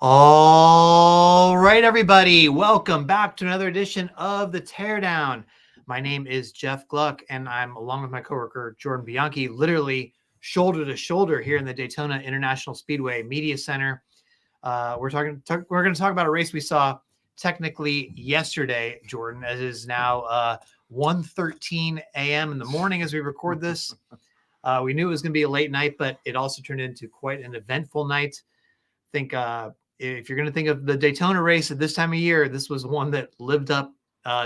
All right, everybody, welcome back to another edition of The Teardown. My name is Jeff Gluck, and I'm along with my coworker, Jordan Bianchi, literally shoulder to shoulder here in the Daytona International Speedway Media Center. We're going to talk about a race we saw technically yesterday, Jordan, as it is now 1:13 a.m. in the morning as we record this. We knew it was going to be a late night, but it also turned into quite an eventful night. I think if you're going to think of the Daytona race at this time of year, this was one that lived up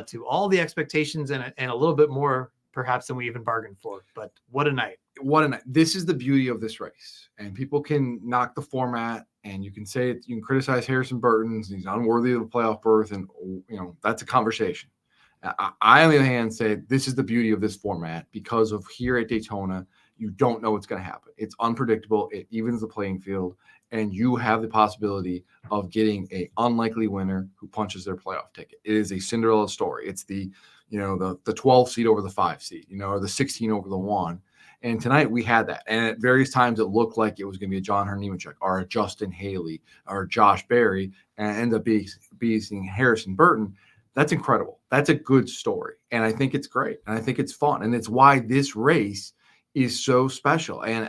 to all the expectations and a little bit more perhaps than we even bargained for. But what a night. What a night. This is the beauty of this race. And people can knock the format and you can say you can criticize Harrison Burton. He's unworthy of a playoff berth. And, that's a conversation. I, on the other hand, say this is the beauty of this format because of here at Daytona, you don't know what's going to happen. It's unpredictable. It evens the playing field. And you have the possibility of getting an unlikely winner who punches their playoff ticket. It is a Cinderella story. It's the 12 seed over the 5 seed, or the 16 over the 1. And tonight we had that. And at various times it looked like it was going to be a John Nemechek or a Justin Haley or Josh Berry, and it ended up being Harrison Burton. That's incredible. That's a good story. And I think it's great. And I think it's fun. And it's why this race is so special. And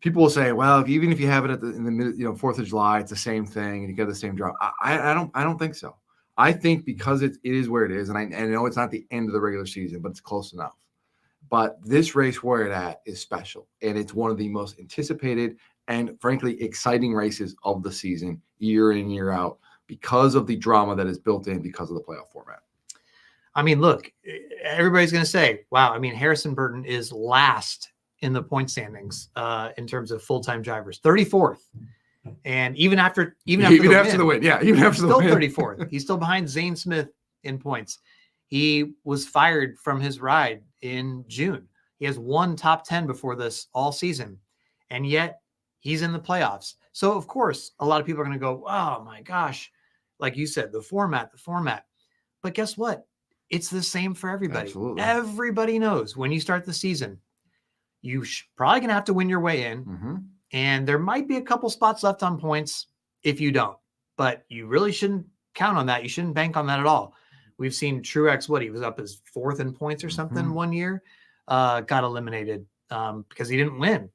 people will say, well, even if you have it in the 4th of July, it's the same thing and you get the same drop. I don't think so. I think because it is where it is, and I know it's not the end of the regular season, but it's close enough. But this race where it's at is special, and it's one of the most anticipated and frankly exciting races of the season, year in, year out, because of the drama that is built in because of the playoff format. I mean, look, everybody's going to say, wow, Harrison Burton is last in the point standings in terms of full-time drivers, 34th. And even after the win. Yeah, even after the win. Still 34th. He's still behind Zane Smith in points. He was fired from his ride in June. He has one top 10 before this all season, and yet he's in the playoffs. So, of course, a lot of people are going to go, oh, my gosh, like you said, the format. But guess what? It's the same for everybody. Absolutely. Everybody knows when you start the season, you probably going to have to win your way in. Mm-hmm. And there might be a couple spots left on points if you don't. But you really shouldn't count on that. You shouldn't bank on that at all. We've seen Truex, he was up as 4th in points or something one year, got eliminated because he didn't win.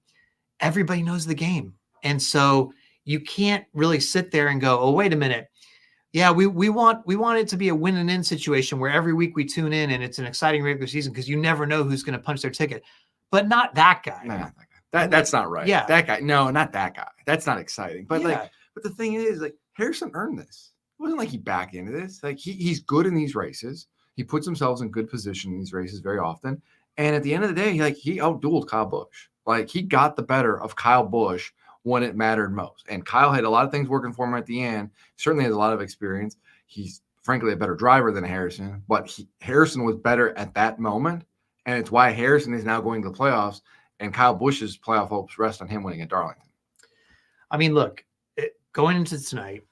Everybody knows the game. And so you can't really sit there and go, oh, wait a minute. Yeah, we want it to be a win and in situation where every week we tune in and it's an exciting regular season because you never know who's going to punch their ticket. But not that guy. Nah, not that guy. That's not right. Yeah. That guy. No, not that guy. That's not exciting. But but the thing is, Harrison earned this. It wasn't like he backed into this. He's good in these races. He puts himself in good position in these races very often. And at the end of the day, he outdueled Kyle Busch. He got the better of Kyle Busch when it mattered most. And Kyle had a lot of things working for him at the end. Certainly has a lot of experience. He's frankly a better driver than Harrison, but Harrison was better at that moment. And it's why Harrison is now going to the playoffs, and Kyle Busch's playoff hopes rest on him winning at Darlington. Look, going into tonight,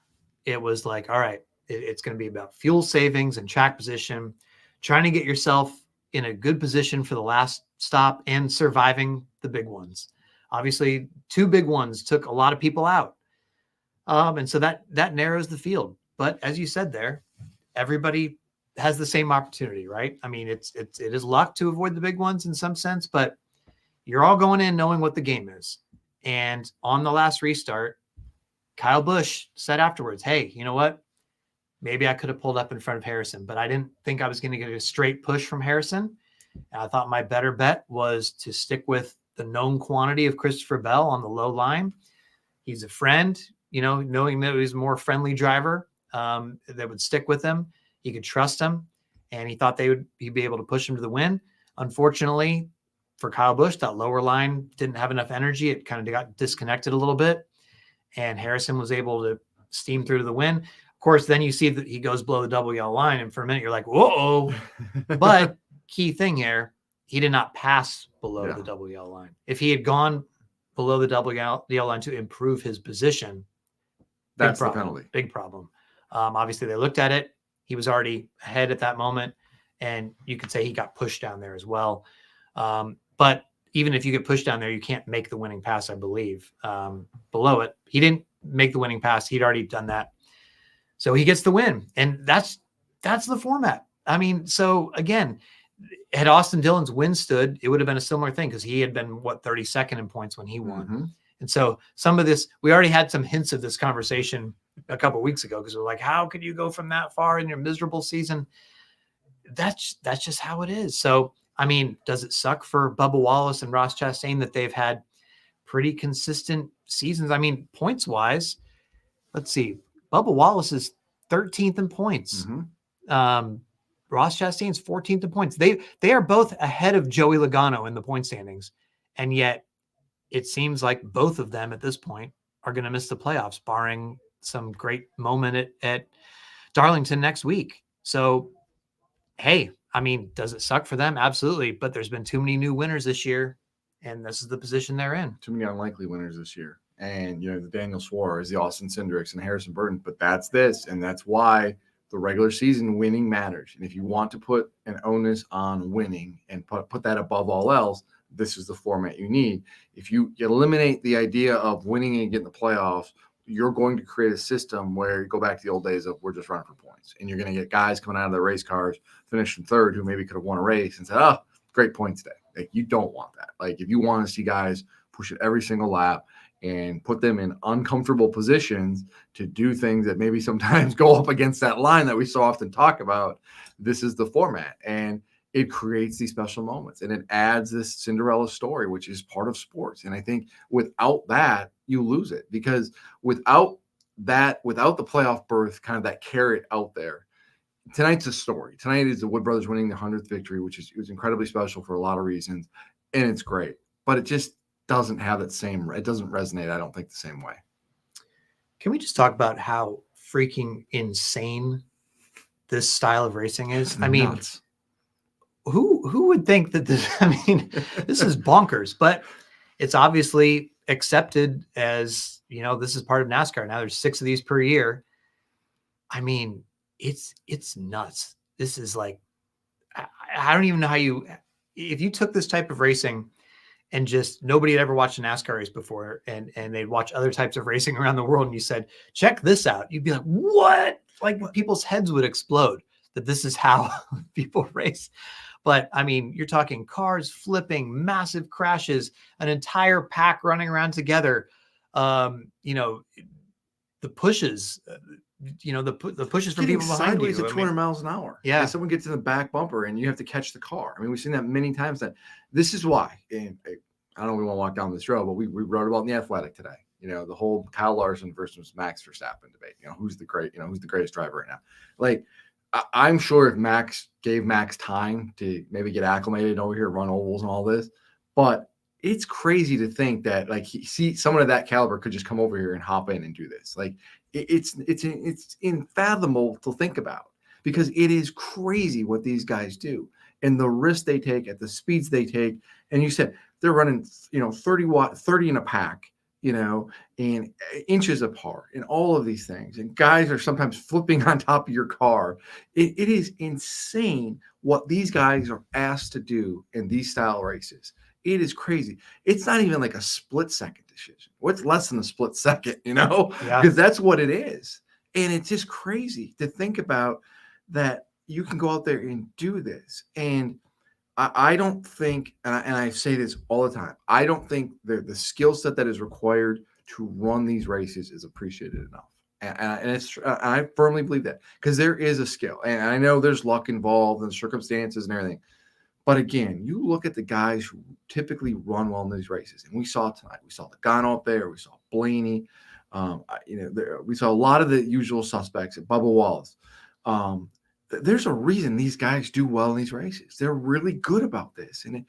it was like, all right, it's going to be about fuel savings and track position, trying to get yourself in a good position for the last stop and surviving the big ones. Obviously, 2 big ones took a lot of people out. And so that narrows the field. But as you said there, everybody has the same opportunity, right? It is luck to avoid the big ones in some sense, but you're all going in knowing what the game is. And on the last restart, Kyle Busch said afterwards, hey, you know what? Maybe I could have pulled up in front of Harrison, but I didn't think I was going to get a straight push from Harrison. And I thought my better bet was to stick with the known quantity of Christopher Bell on the low line. He's a friend, knowing that he's a more friendly driver that would stick with him. He could trust him, and he thought he'd be able to push him to the win. Unfortunately, for Kyle Busch, that lower line didn't have enough energy. It kind of got disconnected a little bit, and Harrison was able to steam through to the win. Of course, then you see that he goes below the double yellow line, and for a minute you're like, whoa. But key thing here, he did not pass below the double yellow line. If he had gone below the double yellow line to improve his position, that's the penalty. Big problem. Obviously, they looked at it. He was already ahead at that moment, and you could say he got pushed down there as well. But even if you get pushed down there, you can't make the winning pass, I believe. Below it, he didn't make the winning pass. He'd already done that. So he gets the win. And that's the format. I mean, so again, had Austin Dillon's win stood, it would have been a similar thing because he had been 32nd in points when he won. Mm-hmm. And so some of this, we already had some hints of this conversation a couple of weeks ago because we're like, how could you go from that far in your miserable season? That's just how it is. So, I mean, does it suck for Bubba Wallace and Ross Chastain that they've had pretty consistent seasons? I mean, points wise, let's see. Bubba Wallace is 13th in points. Mm-hmm. Ross Chastain's 14th in points. They are both ahead of Joey Logano in the point standings. And yet it seems like both of them at this point are going to miss the playoffs, barring some great moment at Darlington next week. So, hey, I mean, does it suck for them? Absolutely. But there's been too many new winners this year, and this is the position they're in. Too many unlikely winners this year. And, you know, the Daniel Suarez, the Austin Cindricks, and Harrison Burton. But that's this, and that's why the regular season winning matters. And if you want to put an onus on winning and put that above all else, this is the format you need. If you eliminate the idea of winning and getting the playoffs, you're going to create a system where you go back to the old days of we're just running for points. And you're going to get guys coming out of their race cars, finishing third, who maybe could have won a race and said, oh, great points day. Like, you don't want that. Like, if you want to see guys push it every single lap and put them in uncomfortable positions to do things that maybe sometimes go up against that line that we so often talk about, this is the format. And it creates these special moments, and it adds this Cinderella story, which is part of sports. And I think without that, you lose it, because without the playoff berth, kind of that carrot out there, tonight's a story. Tonight is the Wood Brothers winning the 100th victory, which was incredibly special for a lot of reasons, and it's great. But it just doesn't have that same, it doesn't resonate, I don't think, the same way. Can we just talk about how freaking insane this style of racing is? I mean, Nuts. Who would think that this, I mean, this is bonkers, but it's obviously accepted as, you know, this is part of NASCAR. Now there's 6 of these per year. I mean, it's nuts. This is like, I don't even know how if you took this type of racing and just nobody had ever watched a NASCAR race before, and they'd watch other types of racing around the world, and you said, check this out, you'd be like, what? Like, people's heads would explode that this is how people race. But I mean, you're talking cars flipping, massive crashes, an entire pack running around together. You know, the pushes, the pushes from people behind you. Sideways at 200 miles an hour. Yeah. And someone gets in the back bumper and you have to catch the car. I mean, we've seen that many times. That this is why, and I don't know if we want to walk down this road, but we wrote about in The Athletic today. You know, the whole Kyle Larson versus Max Verstappen debate. You know, who's the greatest driver right now? Like, I'm sure if Max gave Max time to maybe get acclimated over here, run ovals and all this, but it's crazy to think that, like, someone of that caliber could just come over here and hop in and do this. Like, it's unfathomable to think about, because it is crazy what these guys do and the risks they take at the speeds they take. And you said they're running, 30 in a pack, and inches apart and all of these things. And guys are sometimes flipping on top of your car. It is insane what these guys are asked to do in these style races. It is crazy. It's not even like a split-second decision. What's less than a split second, Yeah. Because that's what it is. And it's just crazy to think about that you can go out there and do this. And I don't think, and I say this all the time, I don't think the skill set that is required to run these races is appreciated enough. And I firmly believe that, because there is a skill. And I know there's luck involved and circumstances and everything. But again, you look at the guys who typically run well in these races, and we saw tonight. We saw Logano up there. We saw Blaney. We saw a lot of the usual suspects at Bubba Wallace. There's a reason these guys do well in these races. They're really good about this. And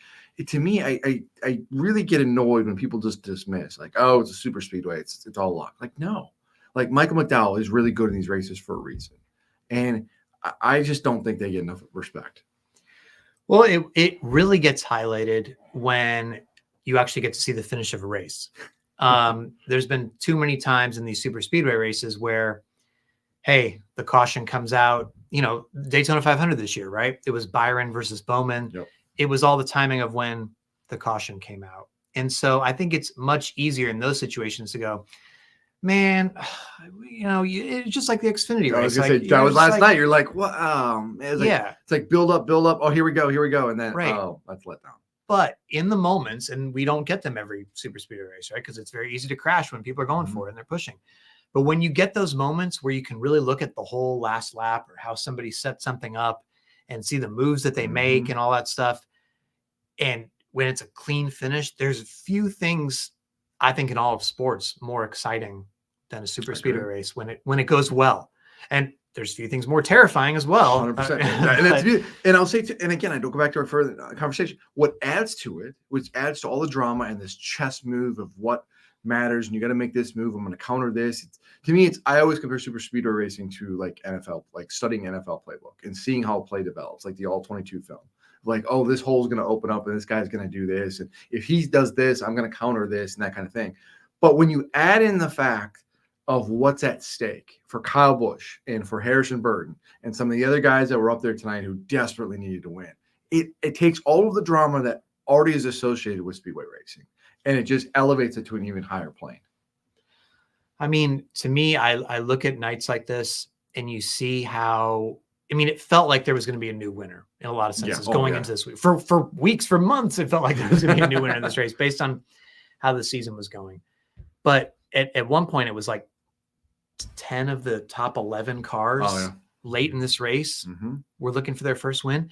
to me, I really get annoyed when people just dismiss, like, oh, it's a super speedway. It's all luck. Like, no. Like, Michael McDowell is really good in these races for a reason. And I just don't think they get enough respect. Well, it really gets highlighted when you actually get to see the finish of a race. There's been too many times in these super speedway races where, hey, the caution comes out, Daytona 500 this year, right? It was Byron versus Bowman. Yep. It was all the timing of when the caution came out. And so I think it's much easier in those situations to go, man, it's just like the Xfinity I was race. gonna say that was last night. You're like, what? Yeah, it's like build up. Oh, here we go, and then right. that's let down. But in the moments, and we don't get them every super speedway race, right? Because it's very easy to crash when people are going for it and they're pushing. But when you get those moments where you can really look at the whole last lap or how somebody set something up and see the moves that they make and all that stuff, and when it's a clean finish, there's few things I think in all of sports more exciting than a super speedway race when it goes well. And there's few things more terrifying as well. 100%. And I'll say, and again, I don't go back to our further conversation. What adds to it, which adds to all the drama and this chess move of what matters, and you got to make this move. I'm going to counter this. To me, I always compare super speedway racing to like NFL, like studying NFL playbook and seeing how play develops, like the All 22 film. Like, oh, this hole's going to open up and this guy's going to do this. And if he does this, I'm going to counter this and that kind of thing. But when you add in the fact of what's at stake for Kyle Busch and for Harrison Burton and some of the other guys that were up there tonight who desperately needed to win, it takes all of the drama that already is associated with speedway racing and it just elevates it to an even higher plane. I mean, to me, I look at nights like this and you see how, it felt like there was going to be a new winner in a lot of senses going into this week. For weeks, for months, it felt like there was going to be a new winner in this race based on how the season was going. But at one point, it was like 10 of the top 11 cars late in this race were looking for their first win.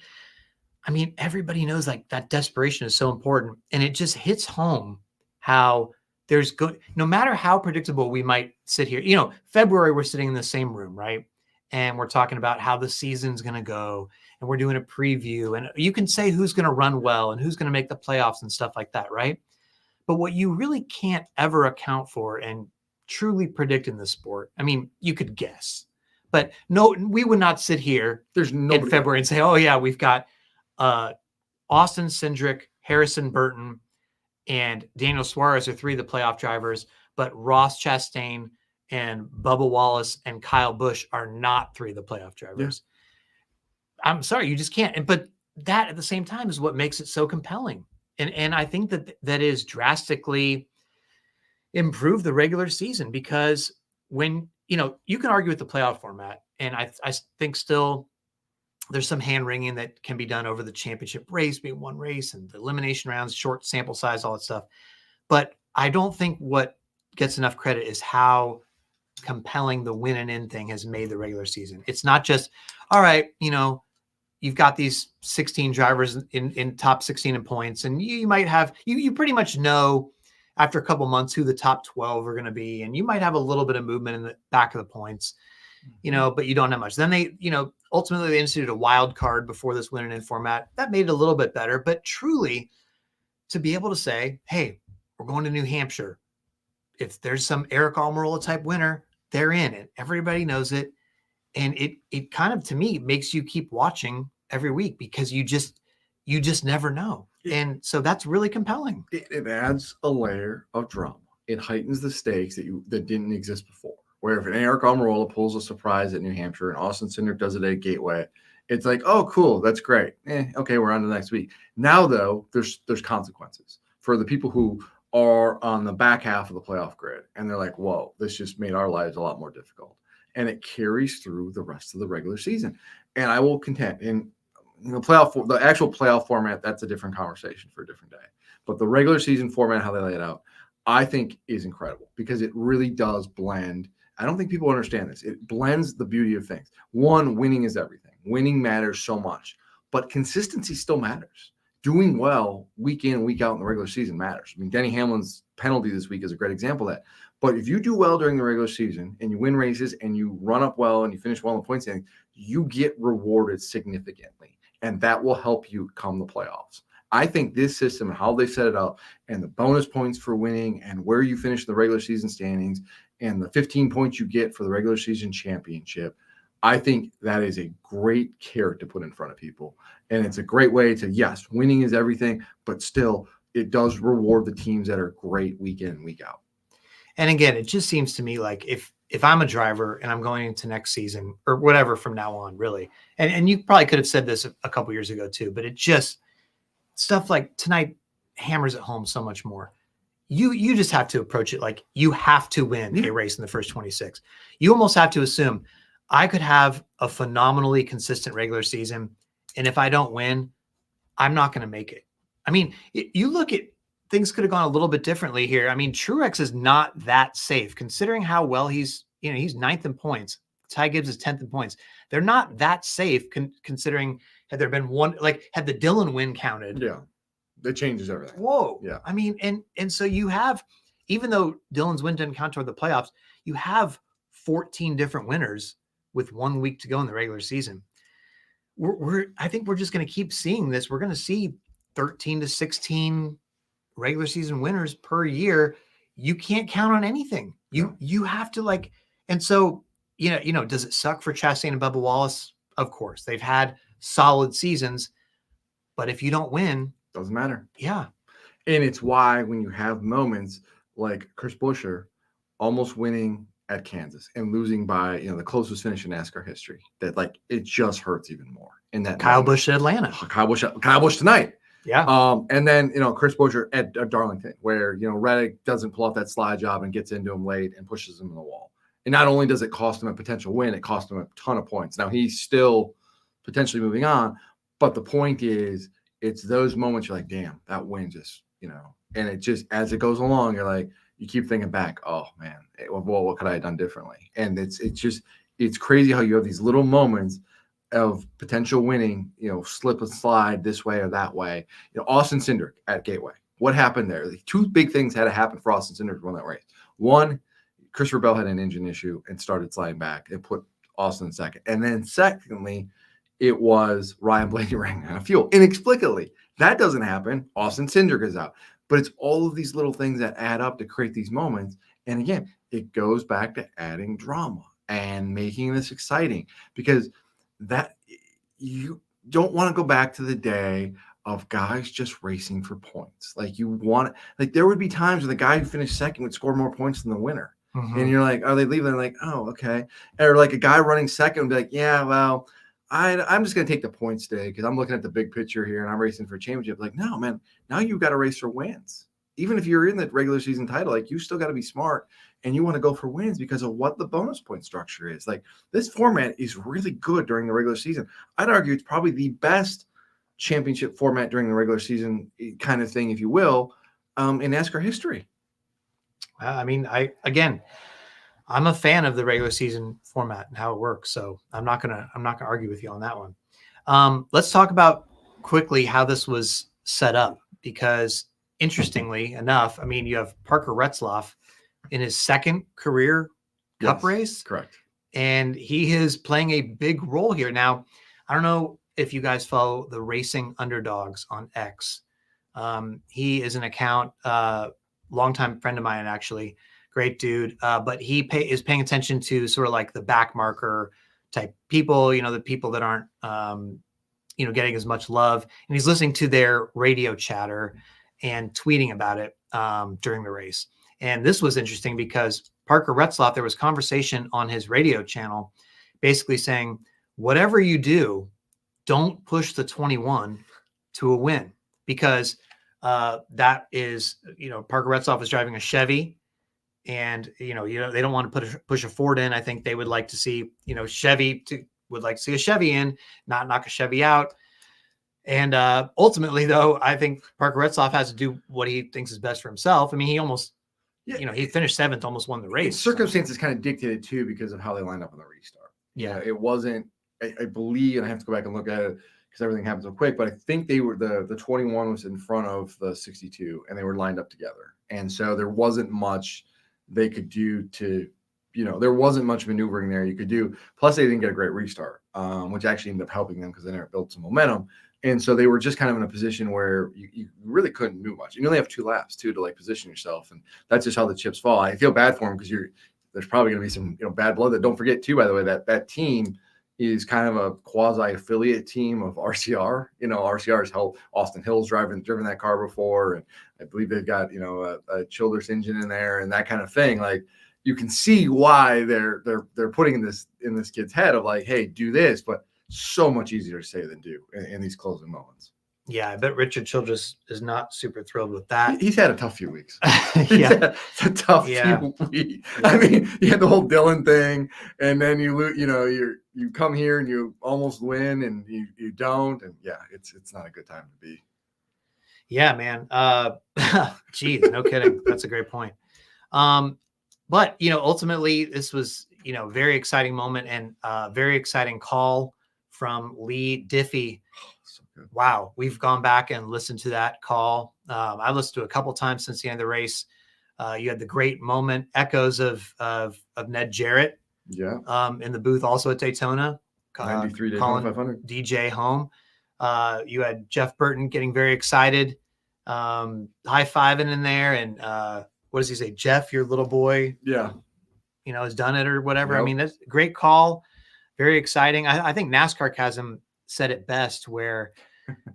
Everybody knows like that desperation is so important. And it just hits home how there's good, no matter how predictable we might sit here, February, we're sitting in the same room, right? And we're talking about how the season's going to go and we're doing a preview and you can say who's going to run well and who's going to make the playoffs and stuff like that. Right. But what you really can't ever account for and truly predict in this sport, you could guess, but no, we would not sit here in February and say, oh yeah, we've got Austin Cindric, Harrison Burton, and Daniel Suarez are three of the playoff drivers, but Ross Chastain and Bubba Wallace and Kyle Busch are not three of the playoff drivers. Yeah. I'm sorry, you just can't. But that at the same time is what makes it so compelling. And I think that is drastically improve the regular season because when, you can argue with the playoff format. And I think still there's some hand wringing that can be done over the championship race being one race and the elimination rounds, short sample size, all that stuff. But I don't think what gets enough credit is how compelling the win and in thing has made the regular season. It's not just, all right, you've got these 16 drivers in top 16 in points, and you might have, you pretty much know after a couple months who the top 12 are going to be, and you might have a little bit of movement in the back of the points, but you don't have much. Then they, ultimately they instituted a wild card before this win and in format. That made it a little bit better, but truly to be able to say, hey, we're going to New Hampshire. If there's some Eric Almirola type winner, they're in it. Everybody knows it. And it kind of, to me, makes you keep watching every week because you just never know. And so that's really compelling. It adds a layer of drama. It heightens the stakes that didn't exist before. Where if an Eric Almirola pulls a surprise at New Hampshire and Austin Cindric does it at Gateway, it's like, oh, cool, that's great. Okay, we're on to the next week. Now, though, there's consequences for the people who are on the back half of the playoff grid. And they're like, whoa, this just made our lives a lot more difficult. And it carries through the rest of the regular season. And I will contend in the actual playoff format, that's a different conversation for a different day. But the regular season format, how they lay it out, I think is incredible because it really does blend. I don't think people understand this. It blends the beauty of things. One, winning is everything. Winning matters so much, but consistency still matters. Doing well week in, week out in the regular season matters. Denny Hamlin's penalty this week is a great example of that. But if you do well during the regular season and you win races and you run up well and you finish well in the point standing, you get rewarded significantly. And that will help you come the playoffs. I think this system and how they set it up and the bonus points for winning and where you finish the regular season standings and the 15 points you get for the regular season championship, I think that is a great carrot to put in front of people. And it's a great way to, yes, winning is everything, but still it does reward the teams that are great week in and week out. And again, it just seems to me like if I'm a driver and I'm going into next season or whatever from now on, really, and you probably could have said this a couple years ago too, but it just, stuff like tonight hammers it home so much more. you just have to approach it like you have to win a race in the first 26. You almost have to assume I could have a phenomenally consistent regular season, and if I don't win, I'm not going to make it. I mean, you look at things could have gone a little bit differently here. I mean, Truex is not that safe considering how well he's ninth in points. Ty Gibbs is 10th in points. They're not that safe considering had there been one, like had the Dillon win counted. Yeah. That changes everything. Whoa. Yeah. I mean, and so you have, even though Dillon's win didn't count toward the playoffs, you have 14 different winners with 1 week to go in the regular season. I think we're just going to keep seeing this. We're going to see 13 to 16 regular season winners per year. You can't count on anything. You have to like, and so, does it suck for Chastain and Bubba Wallace? Of course, they've had solid seasons, but if you don't win, doesn't matter. Yeah. And it's why when you have moments like Chris Buescher almost winning at Kansas and losing by, the closest finish in NASCAR history, that like, it just hurts even more in that Kyle Busch at Atlanta. Kyle Busch tonight. Yeah. And then, Chris Buescher at Darlington, where, Reddick doesn't pull off that slide job and gets into him late and pushes him in the wall. And not only does it cost him a potential win, it cost him a ton of points. Now he's still potentially moving on, but the point is, it's those moments you're like, damn, that win just, and it just, as it goes along, you're like, you keep thinking back, oh man, well, what could I have done differently? And it's crazy how you have these little moments of potential winning, slip and slide this way or that way. Austin Cindric at Gateway. What happened there? The two big things had to happen for Austin Cindric to win that race. One, Christopher Bell had an engine issue and started sliding back and put Austin in second. And then secondly, it was Ryan Blaney running out of fuel. Inexplicably, that doesn't happen. Austin Cindric is out. But it's all of these little things that add up to create these moments. And again, it goes back to adding drama and making this exciting, because that you don't want to go back to the day of guys just racing for points. Like there would be times where the guy who finished second would score more points than the winner. Mm-hmm. And you're like, are they leaving? They're like, oh, okay. Or like a guy running second would be like, yeah, well, I'm just going to take the points today because I'm looking at the big picture here and I'm racing for a championship. Like, no, man, now you've got to race for wins. Even if you're in the regular season title, like you still got to be smart and you want to go for wins because of what the bonus point structure is. Like this format is really good during the regular season. I'd argue it's probably the best championship format during the regular season kind of thing, if you will, in NASCAR history. I mean, I'm a fan of the regular season format and how it works. So I'm not gonna argue with you on that one. Let's talk about quickly how this was set up, because interestingly enough, I mean, you have Parker Retzlaff in his second career Cup race. Correct. And he is playing a big role here. Now, I don't know if you guys follow the Racing Underdogs on X. He is an account, longtime friend of mine, actually. Great dude. But he is paying attention to sort of like the back marker type people, the people that aren't, getting as much love. And he's listening to their radio chatter and tweeting about it during the race. And this was interesting because Parker Retzlaff, there was conversation on his radio channel basically saying, whatever you do, don't push the 21 to a win, because that is, Parker Retzlaff is driving a Chevy. And, they don't want to push a Ford in. I think they would like to see, Chevy would like to see a Chevy in, not knock a Chevy out. And ultimately, though, I think Parker Retzlaff has to do what he thinks is best for himself. I mean, he almost, he finished seventh, almost won the race. Circumstances kind of dictated, too, because of how they lined up on the restart. Yeah. It wasn't, I believe, and I have to go back and look at it because everything happens so quick, but I think they were, the 21 was in front of the 62, and they were lined up together. And so there wasn't much they could do to, there wasn't much maneuvering there you could do. Plus, they didn't get a great restart, which actually ended up helping them because they never built some momentum. And so they were just kind of in a position where you really couldn't do much. You only have 2 laps, too, to like position yourself. And that's just how the chips fall. I feel bad for them because there's probably going to be some bad blood. That don't forget, too, by the way, that team is kind of a quasi-affiliate team of RCR. RCR's helped Austin Hill's driven that car before, and I believe they've got a Childress engine in there and that kind of thing. Like you can see why they're putting this in this kid's head of like, hey, do this, but so much easier to say than do in these closing moments. Yeah, I bet Richard Childress is not super thrilled with that. He's had a tough few weeks. Yeah. It's a tough few weeks. I mean, you had the whole Dylan thing, and then you come here and you almost win, and you don't, and yeah, it's not a good time to be. Yeah, man. Geez, no kidding. That's a great point. But ultimately, this was very exciting moment and very exciting call from Lee Diffie. So good. Wow, we've gone back and listened to that call. I listened to it a couple times since the end of the race. You had the great moment, echoes of Ned Jarrett. Yeah. In the booth also at Daytona. 93 Daytona 500. DJ home. You had Jeff Burton getting very excited, high-fiving in there. And what does he say? Jeff, your little boy, yeah, has done it or whatever. Yep. I mean, that's a great call. Very exciting. I think NASCAR Chasm said it best where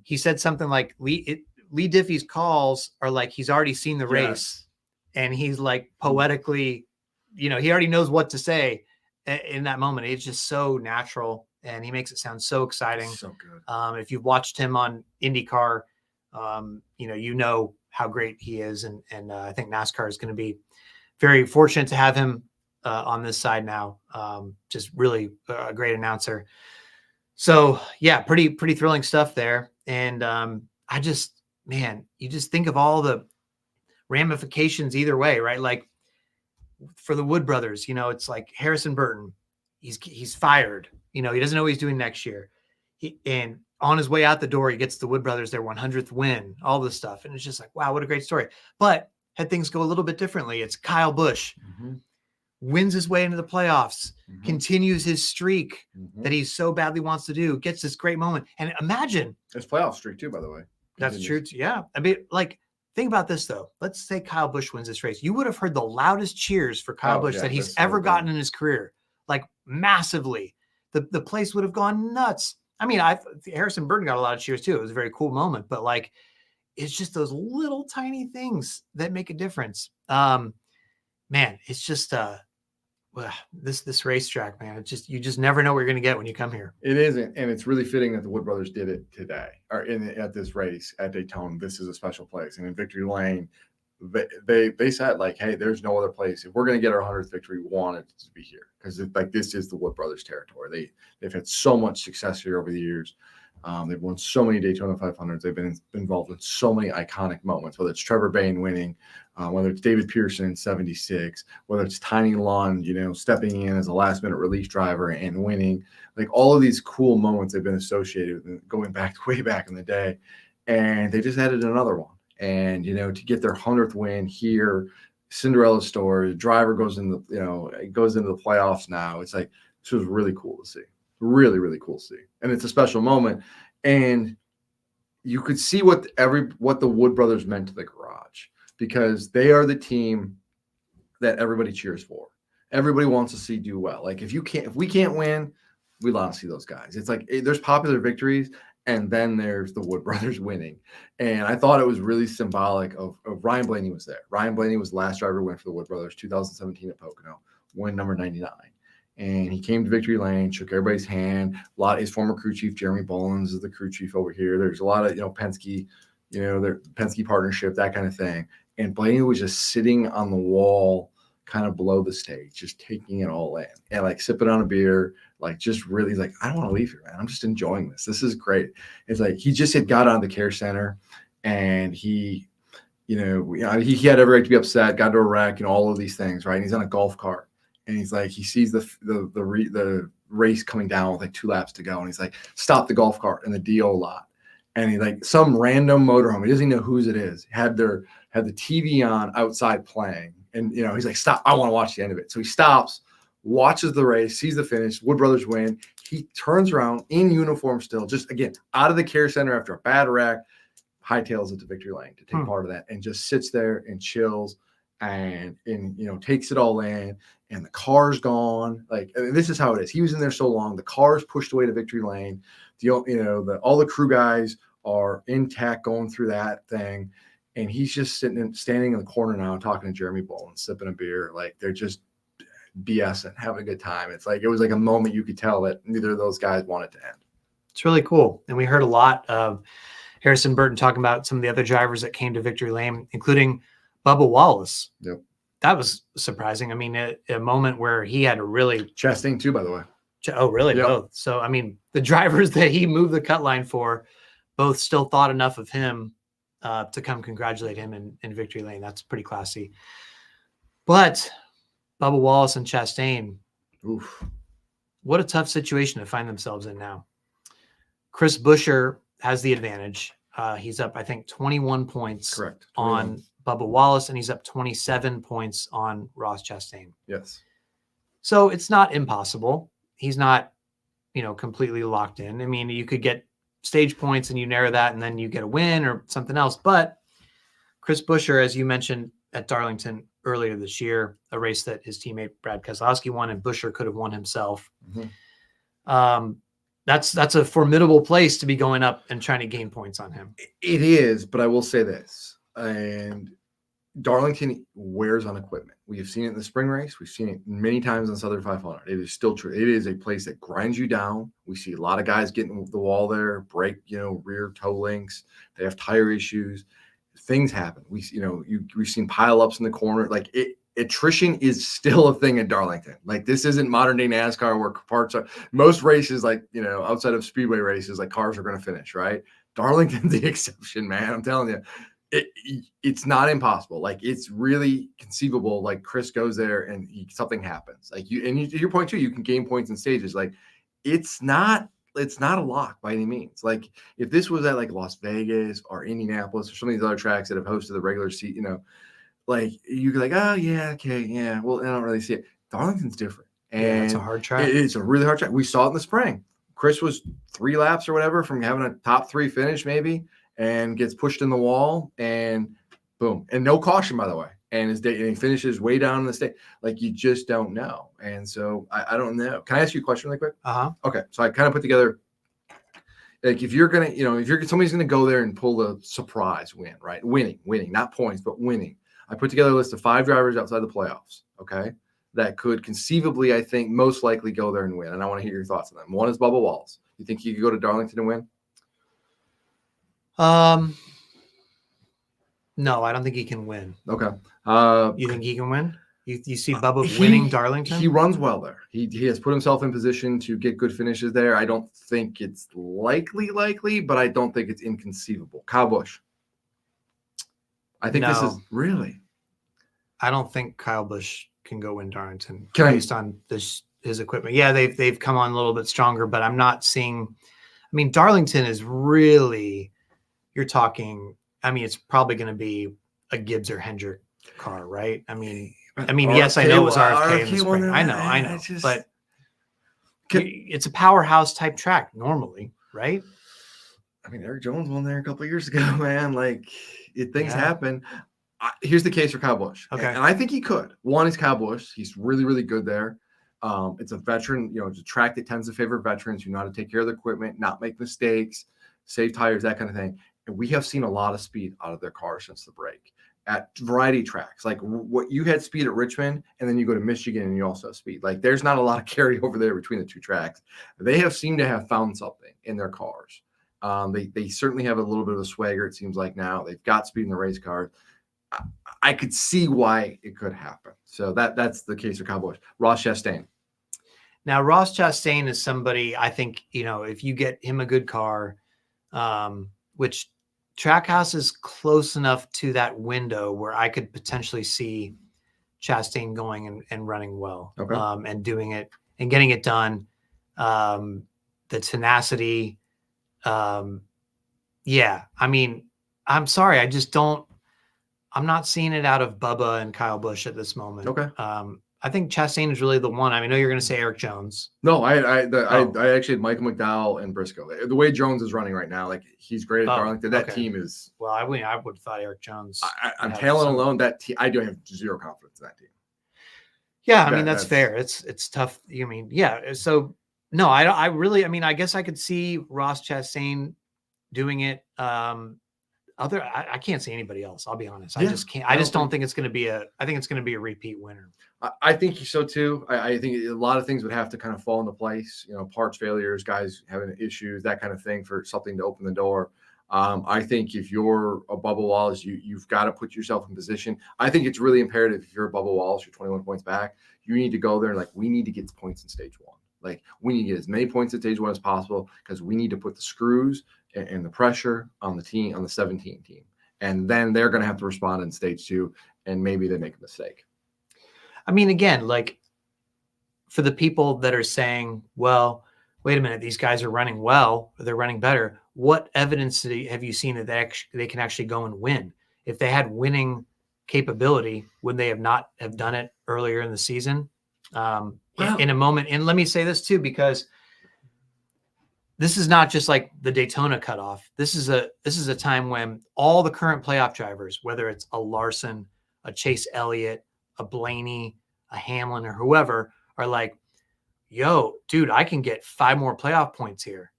he said something like Lee Diffie's calls are like he's already seen the race and he's like poetically, he already knows what to say in that moment. It's just so natural and he makes it sound so exciting. So good. If you've watched him on IndyCar, you know how great he is. And I think NASCAR is going to be very fortunate to have him on this side now. Just really a great announcer. So yeah, pretty thrilling stuff there. And you just think of all the ramifications either way, right? Like for the Wood brothers, it's like Harrison Burton, he's fired. He doesn't know what he's doing next year. And on his way out the door, he gets the Wood brothers their 100th win, all this stuff. And it's just like, wow, what a great story. But had things go a little bit differently, it's Kyle Busch. Mm-hmm. Wins his way into the playoffs, mm-hmm. continues his streak mm-hmm. that he so badly wants to do, gets this great moment. And imagine his playoff streak too, by the way. That's true. Yeah. I mean, think about this though. Let's say Kyle Busch wins this race. You would have heard the loudest cheers for Kyle Busch that he's ever gotten in his career, like massively. The place would have gone nuts. I mean, Harrison Burton got a lot of cheers too. It was a very cool moment, but it's just those little tiny things that make a difference. Man, it's just, this racetrack, man. You just never know what you're going to get when you come here. It isn't, and it's really fitting that the Wood brothers did it today, or at this race at Daytona. This is a special place, and in Victory Lane, they said hey, there's no other place. If we're going to get our 100th victory, we want it to be here because this is the Wood brothers' territory. They've had so much success here over the years. They've won so many Daytona 500s. They've been involved in so many iconic moments, whether it's Trevor Bayne winning, whether it's David Pearson in 76, whether it's Tiny Lund, stepping in as a last-minute release driver and winning. All of these cool moments they've been associated with going way back in the day. And they just added another one. And, to get their 100th win here, Cinderella story, the driver goes into the playoffs now. It's this was really cool to see. Really, really cool to see. And it's a special moment. And you could see what the Wood brothers meant to the garage because they are the team that everybody cheers for. Everybody wants to see do well. If we can't win, we want to see those guys. It's there's popular victories and then there's the Wood brothers winning. And I thought it was really symbolic of Ryan Blaney was there. Ryan Blaney was the last driver to win for the Wood brothers, 2017 at Pocono, win number 99. And he came to Victory Lane, shook everybody's hand. A lot of his former crew chief, Jeremy Bollins, is the crew chief over here. There's a lot of, Penske, their Penske partnership, that kind of thing. And Blaney was just sitting on the wall, kind of below the stage, just taking it all in and sipping on a beer, just really I don't want to leave here, man. I'm just enjoying this. This is great. It's he just had got on the care center and he had every right to be upset, got into a wreck, all of these things, right? And he's on a golf cart. And he's he sees the race coming down with 2 laps to go. And he's stop the golf cart in the DO lot. And he some random motorhome, he doesn't even know whose it is, had the TV on outside playing. And, he's stop, I want to watch the end of it. So he stops, watches the race, sees the finish, Wood brothers win. He turns around in uniform still, just again, out of the care center after a bad wreck, hightails it to Victory Lane to take part of that and just sits there and chills and takes it all in. And the car's gone. This is how it is. He was in there so long. The car's pushed away to Victory Lane. All the crew guys are intact going through that thing. And he's just standing in the corner now talking to Jeremy Bollins, sipping a beer. They're just BSing, having a good time. It's it was a moment you could tell that neither of those guys wanted to end. It's really cool. And we heard a lot of Harrison Burton talking about some of the other drivers that came to victory lane, including Bubba Wallace. Yep. That was surprising. I mean, a moment where he had to really Chastain too, by the way. Oh, really? Yep. Both. So, I mean, the drivers that he moved the cut line for both still thought enough of him to come congratulate him in victory lane. That's pretty classy. But Bubba Wallace and Chastain, Oof. What a tough situation to find themselves in now. Chris Buescher has the advantage. He's up, I think, 21 points Correct. 21. On Bubba Wallace, and he's up 27 points on Ross Chastain. Yes. So it's not impossible. He's not, completely locked in. I mean, you could get stage points and you narrow that and then you get a win or something else. But Chris Buescher, as you mentioned at Darlington earlier this year, a race that his teammate Brad Keselowski won and Buescher could have won himself. Mm-hmm. That's a formidable place to be going up and trying to gain points on him. It is, but I will say this, and Darlington wears on equipment. We have seen it in the spring race. We've seen it many times in the Southern 500. It is still true. It is a place that grinds you down. We see a lot of guys getting the wall there, break, rear toe links. They have tire issues. Things happen. We've seen pileups in the corner. Like attrition is still a thing at Darlington. Like this isn't modern day NASCAR where parts are most races, like, outside of speedway races, like cars are going to finish, right? Darlington's the exception, man. I'm telling you. It's not impossible. Like it's really conceivable. Like Chris goes there and something happens. Like to your point too, you can gain points in stages. Like it's not a lock by any means. Like if this was at like Las Vegas or Indianapolis or some of these other tracks that have hosted the regular seat, like you're like, oh yeah, okay, yeah. Well, I don't really see it. Darlington's different, and it's a hard track. It's a really hard track. We saw it in the spring. Chris was 3 laps or whatever from having a top 3 finish, maybe. And gets pushed in the wall and boom. And no caution, by the way. And he finishes way down in the state. Like you just don't know. And so I don't know. Can I ask you a question really quick? Okay. So I kind of put together, like if you're going to, somebody's going to go there and pull the surprise win, right? Winning, not points, but winning. I put together a list of 5 drivers outside the playoffs. Okay. That could conceivably, I think, most likely go there and win. And I want to hear your thoughts on them. One is Bubba Wallace. You think he could go to Darlington and win? No, I don't think he can win. Okay. You think he can win? You see Bubba winning Darlington? He runs well there. He has put himself in position to get good finishes there. I don't think it's likely, but I don't think it's inconceivable. Kyle Busch. I think this is really. I don't think Kyle Busch can go win Darlington based on his equipment. Yeah, they've come on a little bit stronger, but I'm not seeing. I mean, Darlington is really. You're talking. I mean, it's probably going to be a Gibbs or Hendrick car, right? I mean, yes, I know it was RFK in the spring. I know, but it's a powerhouse type track normally, right? I mean, Eric Jones won there a couple of years ago, man. Like, things happen. Here's the case for Kyle Busch. Okay, and I think he could. One is Kyle Busch. He's really, really good there. It's a veteran. It's a track that tends to favor veterans who know how to take care of their equipment, not make mistakes, save tires, that kind of thing. And we have seen a lot of speed out of their cars since the break at variety tracks. Like what you had speed at Richmond, and then you go to Michigan and you also have speed. Like there's not a lot of carryover there between the 2 tracks. They have seemed to have found something in their cars. They certainly have a little bit of a swagger, it seems like now. They've got speed in the race car. I could see why it could happen. So that's the case for Kyle Busch. Ross Chastain. Now, Ross Chastain is somebody, I think, if you get him a good car, which Trackhouse is close enough to that window where I could potentially see Chastain going and running well, and doing it and getting it done. The tenacity. Yeah, I mean, I'm sorry. I'm not seeing it out of Bubba and Kyle Busch at this moment. Okay. I think Chastain is really the one. I know you're going to say Eric Jones. No, I actually had Michael McDowell and Briscoe. The way Jones is running right now, like he's great at Darlington. That team is. Well, I would have thought Eric Jones. I'm talent alone. That team, I do have zero confidence in that team. Yeah, I mean that's fair. It's tough. I mean, yeah. So no, I really. I mean, I guess I could see Ross Chastain doing it. I can't see anybody else. I'll be honest. I just can't. I just don't think it's going to be I think it's going to be a repeat winner. I think so too. I think a lot of things would have to kind of fall into place. Parts failures, guys having issues, that kind of thing for something to open the door. I think if you're a Bubba Wallace, you've got to put yourself in position. I think it's really imperative if you're a Bubba Wallace, you're 21 points back, you need to go there and like, we need to get points in stage one. Like we need to get as many points in stage one as possible because we need to put the screws and the pressure on the team, on the 17 team. And then they're going to have to respond in stage two, and maybe they make a mistake. I mean, again, like for the people that are saying, well, wait a minute, these guys are running well, or they're running better. What evidence have you seen that they can actually go and win? If they had winning capability, would they not have done it earlier in the season? In a moment, and let me say this too, because this is not just like the Daytona cutoff. This is a time when all the current playoff drivers, whether it's a Larson, a Chase Elliott, a Blaney, a Hamlin, or whoever, are like, yo, dude, I can get 5 more playoff points here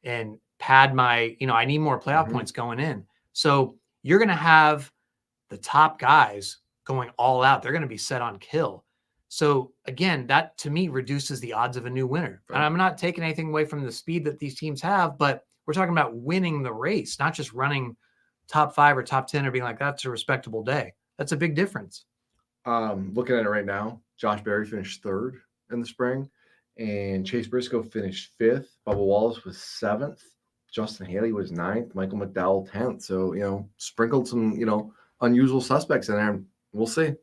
and pad my, I need more playoff points going in. So you're going to have the top guys going all out. They're going to be set on kill. So again, that to me reduces the odds of a new winner. Right. And I'm not taking anything away from the speed that these teams have, but we're talking about winning the race, not just running top 5 or top 10 or being like, that's a respectable day. That's a big difference. Looking at it right now, Josh Berry finished 3rd in the spring, and Chase Briscoe finished 5th. Bubba Wallace was 7th. Justin Haley was 9th. Michael McDowell 10th. So, sprinkled some, unusual suspects in there. We'll see.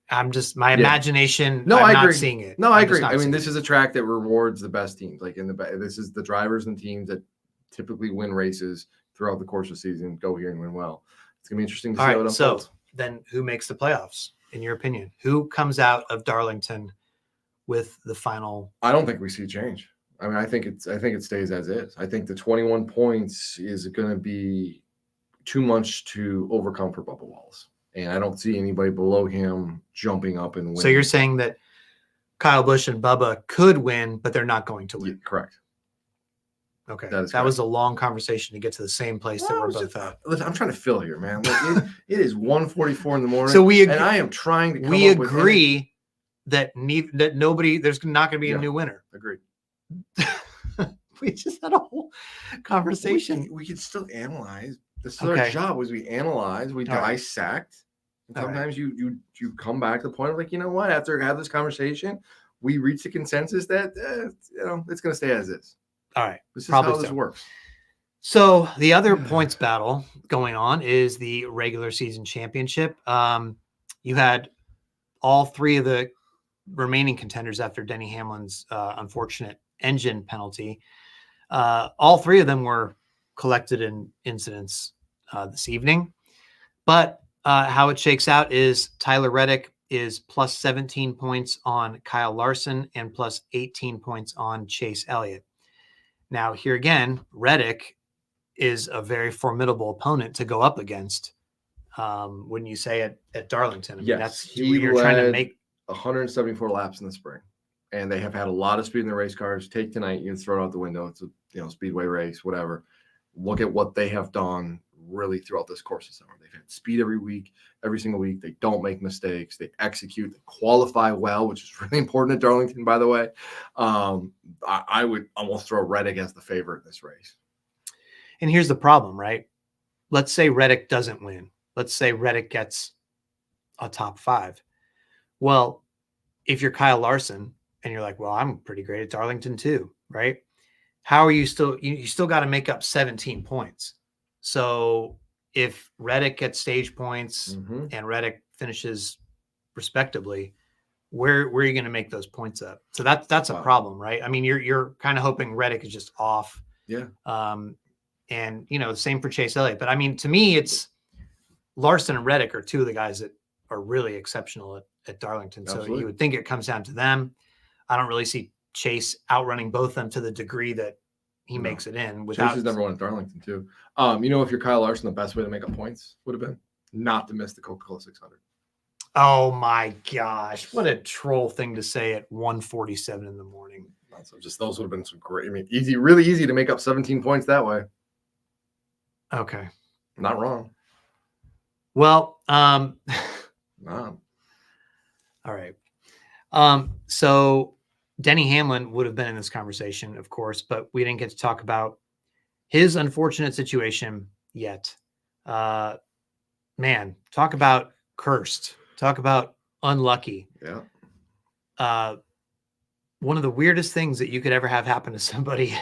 I'm just my imagination. No, I'm I agree. Not seeing it. No, I agree. I mean, this is a track that rewards the best teams. Like this is the drivers and teams that typically win races throughout the course of the season. Go here and win well. It's gonna be interesting to see how it unfolds. So then, who makes the playoffs? In your opinion, who comes out of Darlington with the final? I don't think we see change. I mean, I think it stays as is. I think the 21 points is going to be too much to overcome for Bubba Wallace. And I don't see anybody below him jumping up and winning. So you're saying that Kyle Busch and Bubba could win, but they're not going to win. Yeah, correct. Okay. That was a long conversation to get to the same place that we're both at. Listen, I'm trying to fill here, man. Like, it is 1:44 in the morning. So and I am trying to come we up agree that nobody, there's not going to be a new winner. Agreed. We just had a whole conversation. We could still analyze. This is our job. Was we analyze, we dissect. And sometimes you come back to the point of like, you know what? After I have this conversation, we reach the consensus that it's going to stay as is. All right. This is how this works. So the other points battle going on is the regular season championship. You had all 3 of the remaining contenders after Denny Hamlin's unfortunate engine penalty. All 3 of them were collected in incidents this evening. But how it shakes out is Tyler Reddick is plus 17 points on Kyle Larson and plus 18 points on Chase Elliott. Now, here again, Reddick is a very formidable opponent to go up against. Wouldn't you say at Darlington? I mean, yes, you're trying to make 174 laps in the spring, and they have had a lot of speed in the race cars. Take tonight, you can throw it out the window. It's a speedway race, whatever. Look at what they have done really throughout this course of summer. They've had speed every week, every single week. They don't make mistakes. They execute. They qualify well, which is really important at Darlington, by the way. I would almost throw Reddick as the favorite in this race. And here's the problem, right? Let's say Reddick doesn't win. Let's say Reddick gets a top 5. Well, if you're Kyle Larson and you're like, well, I'm pretty great at Darlington too, right? How are you still, you still got to make up 17 points. So if Reddick gets stage points and Reddick finishes respectably, where are you going to make those points up? So that's a problem, right? I mean, you're kind of hoping Reddick is just off. Yeah. And same for Chase Elliott. But I mean, to me, it's Larson and Reddick are 2 of the guys that are really exceptional at Darlington. Absolutely. So you would think it comes down to them. I don't really see Chase outrunning both of them to the degree that he makes it in. Chase is number 1 at Darlington too. If you're Kyle Larson, the best way to make up points would have been not to miss the Coca-Cola 600. Oh my gosh. What a troll thing to say at 1:47 in the morning. So just those would have been some great, really easy to make up 17 points that way. Okay. Not wrong. Well, No. All right. So Denny Hamlin would have been in this conversation, of course, but we didn't get to talk about his unfortunate situation yet. Man, talk about cursed. Talk about unlucky. Yeah. One of the weirdest things that you could ever have happen to somebody,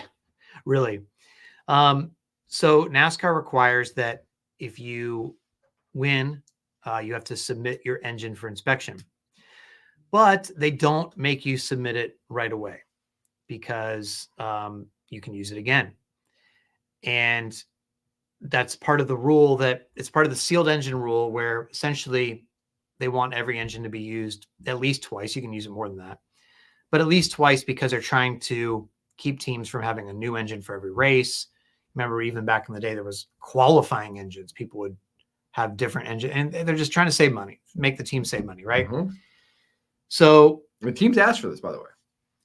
really. So NASCAR requires that if you win, you have to submit your engine for inspection. But they don't make you submit it right away because you can use it again. And that's part of the rule, that it's part of the sealed engine rule, where essentially they want every engine to be used at least twice. You can use it more than that, but at least twice, because they're trying to keep teams from having a new engine for every race. Remember, even back in the day, there was qualifying engines. People would have different engines, and they're just trying to save money, make the team save money, right? Mm-hmm. So the teams asked for this, by the way.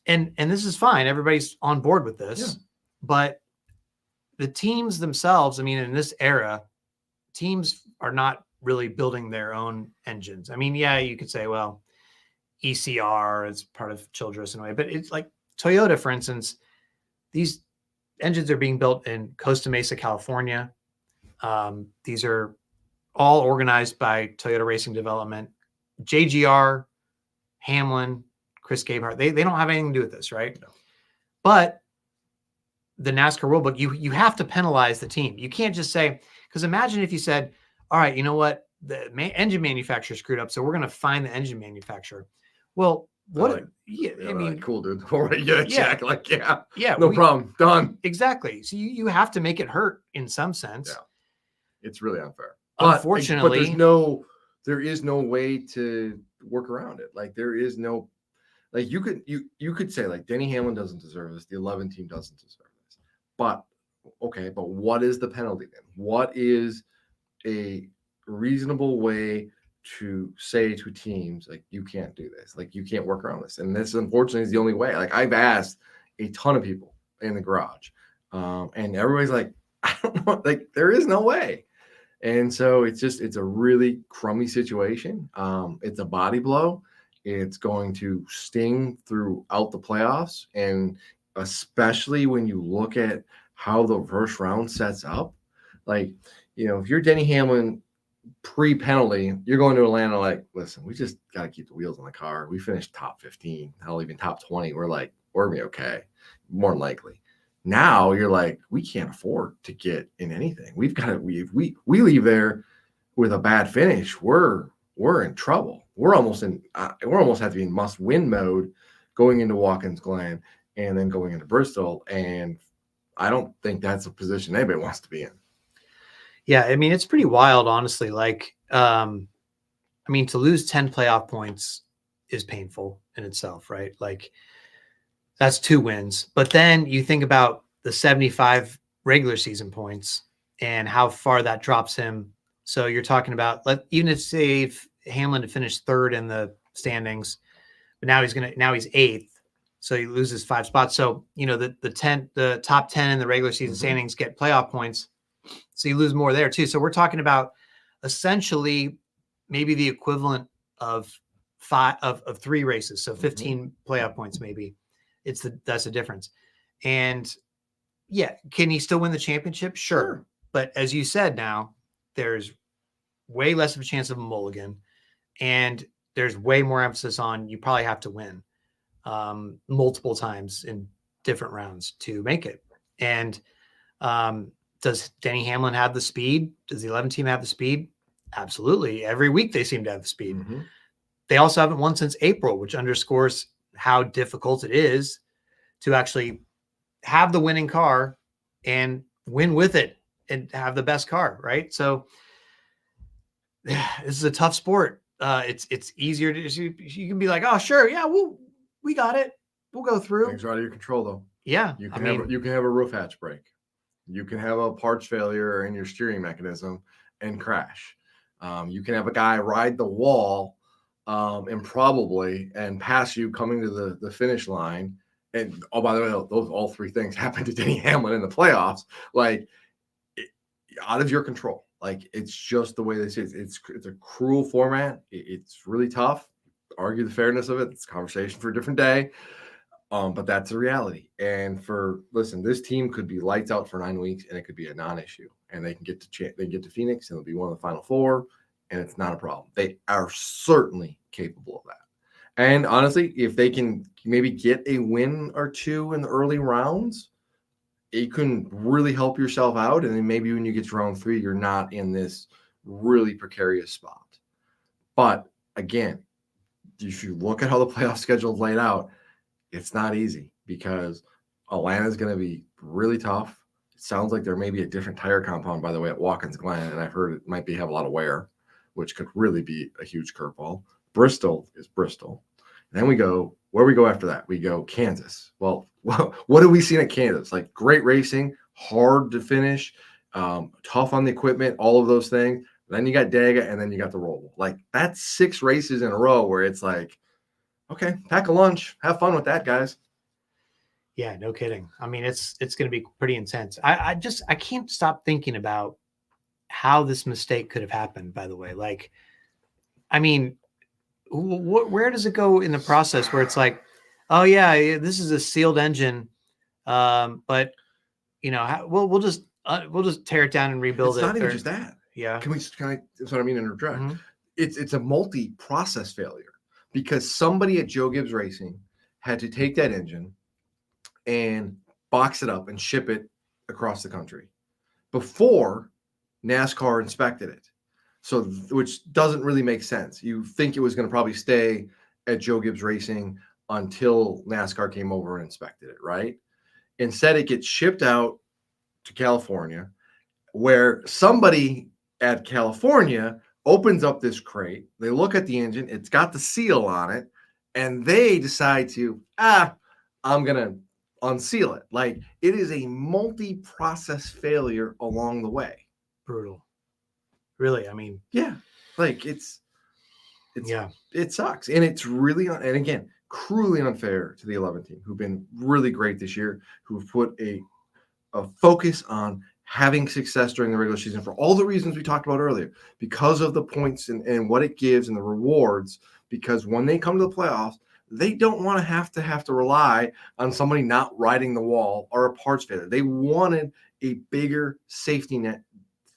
And this is fine. Everybody's on board with this. Yeah. But the teams themselves, I mean, in this era, teams are not really building their own engines. I mean, yeah, you could say, well, ECR is part of Childress in a way, but it's like Toyota, for instance, these engines are being built in Costa Mesa, California. These are all organized by Toyota Racing Development. JGR, Hamlin, Chris Gabehart, they don't have anything to do with this, right? No. But the NASCAR rulebook, you have to penalize the team. You can't just say, because imagine if you said, all right, you know what, the engine manufacturer screwed up, so we're going to find the engine manufacturer. Well, what? Like, I mean, like, cool, dude. All right, yeah, check. Like, yeah, no problem, done. Exactly. So you have to make it hurt in some sense. Yeah, it's really unfair. Unfortunately, but there is no way to work around it. Like, there is no, like, you could say, like, Denny Hamlin doesn't deserve this, the 11 team doesn't deserve this. But okay, but what is the penalty then? What is a reasonable way to say to teams, like, you can't do this, like, you can't work around this? And this, unfortunately, is the only way. Like, I've asked a ton of people in the garage, and everybody's like, I don't know, like, there is no way. And so it's a really crummy situation. It's a body blow. It's going to sting throughout the playoffs, and especially when you look at how the first round sets up. Like, you know, if you're Denny Hamlin pre-penalty, you're going to Atlanta like, listen, we just got to keep the wheels on the car. We finished top 15, hell, even top 20. We're going to be okay, more than likely. Now you're like, we can't afford to get in anything. We've got to, we leave there with a bad finish, we're in trouble. We're almost have to be in must-win mode going into Watkins Glen and then going into Bristol. And I don't think that's a position anybody wants to be in. Yeah, I mean, it's pretty wild, honestly. Like, I mean, to lose 10 playoff points is painful in itself, right? Like, that's 2 wins. But then you think about the 75 regular season points and how far that drops him. So you're talking about, even if Hamlin had finished 3rd in the standings, but now he's 8th. So he loses 5 spots. So, you know, the top 10 in the regular season standings get playoff points. So you lose more there too. So we're talking about essentially maybe the equivalent of 3 races. So 15 playoff points, maybe. That's the difference. And yeah, can he still win the championship? Sure. But as you said, now there's way less of a chance of a mulligan, and there's way more emphasis on you probably have to win multiple times in different rounds to make it. And does Denny Hamlin have the speed? Does the 11 team have the speed? Absolutely. Every week they seem to have the speed. They also haven't won since April, which underscores how difficult it is to actually have the winning car and win with it and have the best car, right? So this is a tough sport. It's easier to, you can be like, oh, sure, yeah, we got it. We'll go through. Things are out of your control, though. Yeah. You can have a roof hatch break. You can have a parts failure in your steering mechanism and crash. You can have a guy ride the wall improbably and pass you coming to the finish line. And oh, by the way, those all 3 things happened to Denny Hamlin in the playoffs. Like, out of your control. Like, it's just the way this is. It's a cruel format. It's really tough. Argue the fairness of it. It's a conversation for a different day. But that's the reality. And listen, this team could be lights out for 9 weeks and it could be a non-issue. and they can get to Phoenix, and it'll be one of the final 4, and it's not a problem. They are certainly capable of that. And honestly, if they can maybe get a win or 2 in the early rounds, it can really help yourself out. And then maybe when you get to round 3, you're not in this really precarious spot. But again, if you look at how the playoff schedule is laid out, it's not easy because Atlanta is going to be really tough. It sounds like there may be a different tire compound, by the way, at Watkins Glen, and I've heard it might have a lot of wear, which could really be a huge curveball. Bristol is Bristol. And then we go, where we go after that? We go Kansas. Well, what have we seen at Kansas? Like great racing, hard to finish, tough on the equipment, all of those things. Then you got Daga, and then you got the Roval. Like that's 6 races in a row where it's like, okay, pack a lunch, have fun with that, guys. Yeah, no kidding. I mean, it's going to be pretty intense. I can't stop thinking about how this mistake could have happened. By the way, like, I mean, where does it go in the process where it's like, oh yeah, this is a sealed engine, but we'll just tear it down and rebuild it. It's not even just that. Yeah. That's what I mean in interject. Mm-hmm. It's a multi-process failure because somebody at Joe Gibbs Racing had to take that engine and box it up and ship it across the country before NASCAR inspected it. So, which doesn't really make sense. You think it was going to probably stay at Joe Gibbs Racing until NASCAR came over and inspected it, right? Instead, it gets shipped out to California, where somebody at California opens up this crate. They look at the engine. It's got the seal on it, and they decide to, I'm going to unseal it. Like, it is a multi-process failure along the way. Brutal. Really, I mean, yeah, like it sucks, and it's really, and again, cruelly unfair to the 11 team, who've been really great this year, who've put a focus on having success during the regular season for all the reasons we talked about earlier, because of the points and what it gives and the rewards. Because when they come to the playoffs, they don't want to have to rely on somebody not riding the wall or a parts failure. They wanted a bigger safety net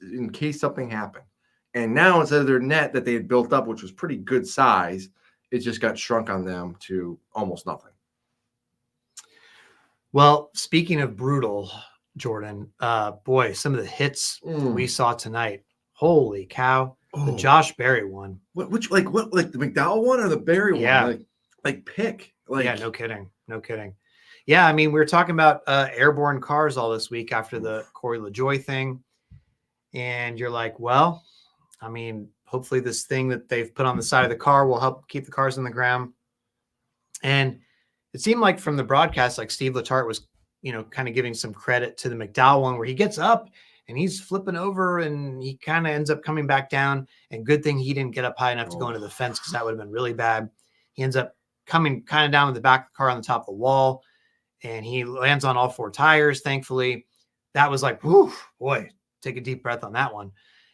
in case something happened. And now instead of their net that they had built up, which was pretty good size, it just got shrunk on them to almost nothing. Well, speaking of brutal, Jordan, boy, some of the hits we saw tonight. Holy cow. The Josh Berry one. What the McDowell one or the Berry one? Like pick. Yeah, no kidding. Yeah, I mean, we were talking about airborne cars all this week after the Corey LaJoie thing. And you're like, well, I mean, hopefully this thing that they've put on the side of the car will help keep the cars on the ground. And it seemed like from the broadcast, like Steve Letarte was, kind of giving some credit to the McDowell one where he gets up and he's flipping over and he kind of ends up coming back down. And good thing he didn't get up high enough to go into the fence because that would have been really bad. He ends up coming kind of down with the back of the car on the top of the wall, and he lands on all 4 tires, thankfully. That was like, whew, boy, take a deep breath on that one.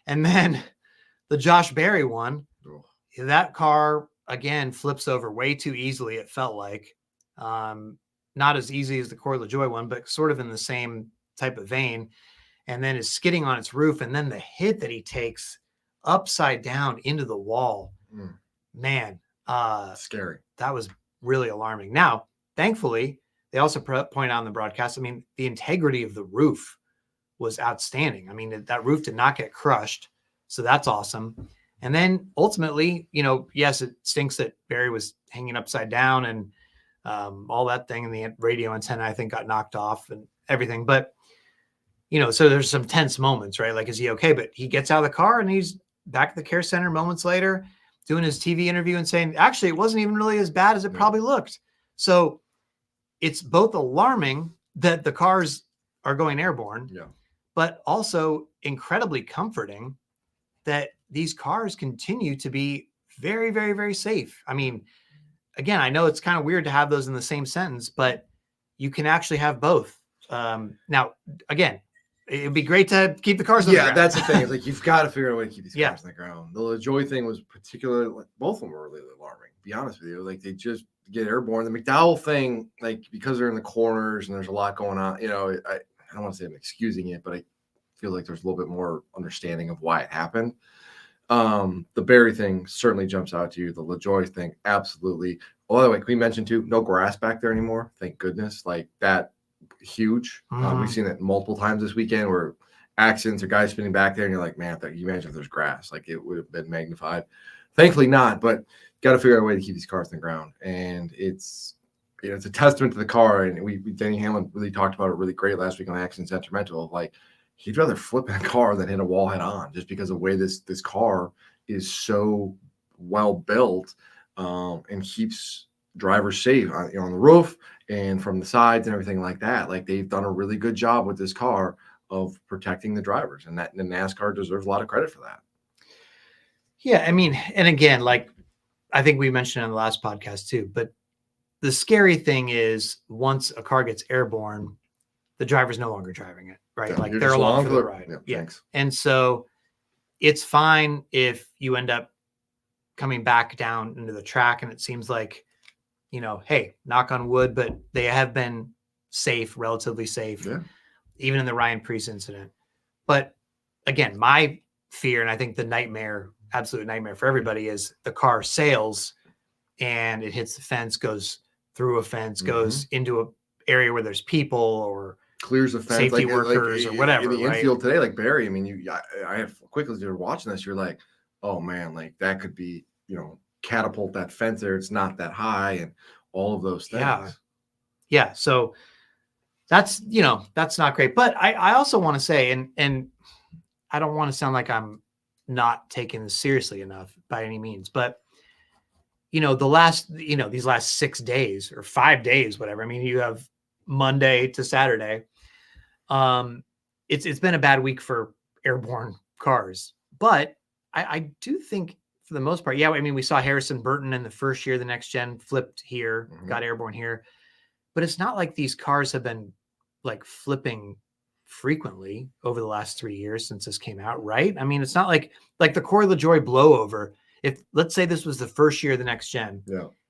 And then the Josh Berry one, that car, again, flips over way too easily, it felt like. Not as easy as the Corey LaJoie one, but sort of in the same type of vein. And then is skidding on its roof. And then the hit that he takes upside down into the wall. Man. Scary. That was really alarming. Now, thankfully, they also point out in the broadcast, I mean, the integrity of the roof was outstanding. I mean, that roof did not get crushed. So that's awesome. And then ultimately, yes, it stinks that Barry was hanging upside down and all that thing, and the radio antenna, I think, got knocked off and everything. But, so there's some tense moments, right? Like, is he okay? But he gets out of the car and he's back at the care center moments later doing his TV interview and saying, actually, it wasn't even really as bad as it probably looked. So it's both alarming that the cars are going airborne, but also incredibly comforting that these cars continue to be very, very, very safe. I mean, again, I know it's kind of weird to have those in the same sentence, but you can actually have both. Now, again, it'd be great to keep the cars on the ground. That's the thing. It's like, you've got to figure out a way to keep these cars on the ground. The LaJoie thing was particularly, both of them were really alarming, to be honest with you. Like, they just get airborne. The McDowell thing, like, because they're in the corners and there's a lot going on, I don't want to say I'm excusing it, but I feel like there's a little bit more understanding of why it happened. The Barry thing certainly jumps out to you. The LaJoie thing, absolutely. Oh, by the way, can we mention too, no grass back there anymore? Thank goodness. Like that, huge. We've seen it multiple times this weekend where accidents or guys spinning back there, and you're like, man, if you imagine if there's grass, like it would have been magnified. Thankfully not, but got to figure out a way to keep these cars on the ground. And it's a testament to the car. And Denny Hamlin really talked about it really great last week on Accident Sentimental. Like, he'd rather flip in a car than hit a wall head on, just because of the way this car is so well built, and keeps drivers safe on the roof and from the sides and everything like that. Like, they've done a really good job with this car of protecting the drivers, and the NASCAR deserves a lot of credit for that. Yeah, I mean, and again, like I think we mentioned in the last podcast too, but the scary thing is once a car gets airborne, the driver's no longer driving it, right? Yeah, like they're along for the ride. Yeah. Thanks. And so it's fine if you end up coming back down into the track and it seems like, hey, knock on wood, but they have been safe, relatively safe, even in the Ryan Preece incident. But again, my fear, and I think the nightmare, absolute nightmare for everybody, is the car sails and it hits the fence, goes through a fence, goes into an area where there's people or clears the fence, safety workers or whatever. In the infield today, like Barry, I mean, I have quickly, as you're watching this, you're like, oh man, like that could be, catapult that fence there. It's not that high and all of those things. Yeah. So that's, that's not great. But I also want to say, and I don't want to sound like I'm not taking this seriously enough by any means, but these last 6 days or 5 days, whatever. I mean, you have Monday to Saturday. It's been a bad week for airborne cars, but I do think for the most part, I mean, we saw Harrison Burton in the first year, the next gen flipped here, got airborne here, but it's not like these cars have been like flipping frequently over the last 3 years since this came out, right? I mean, it's not like the Corey LaJoie blowover. If let's say this was the first year of the next gen,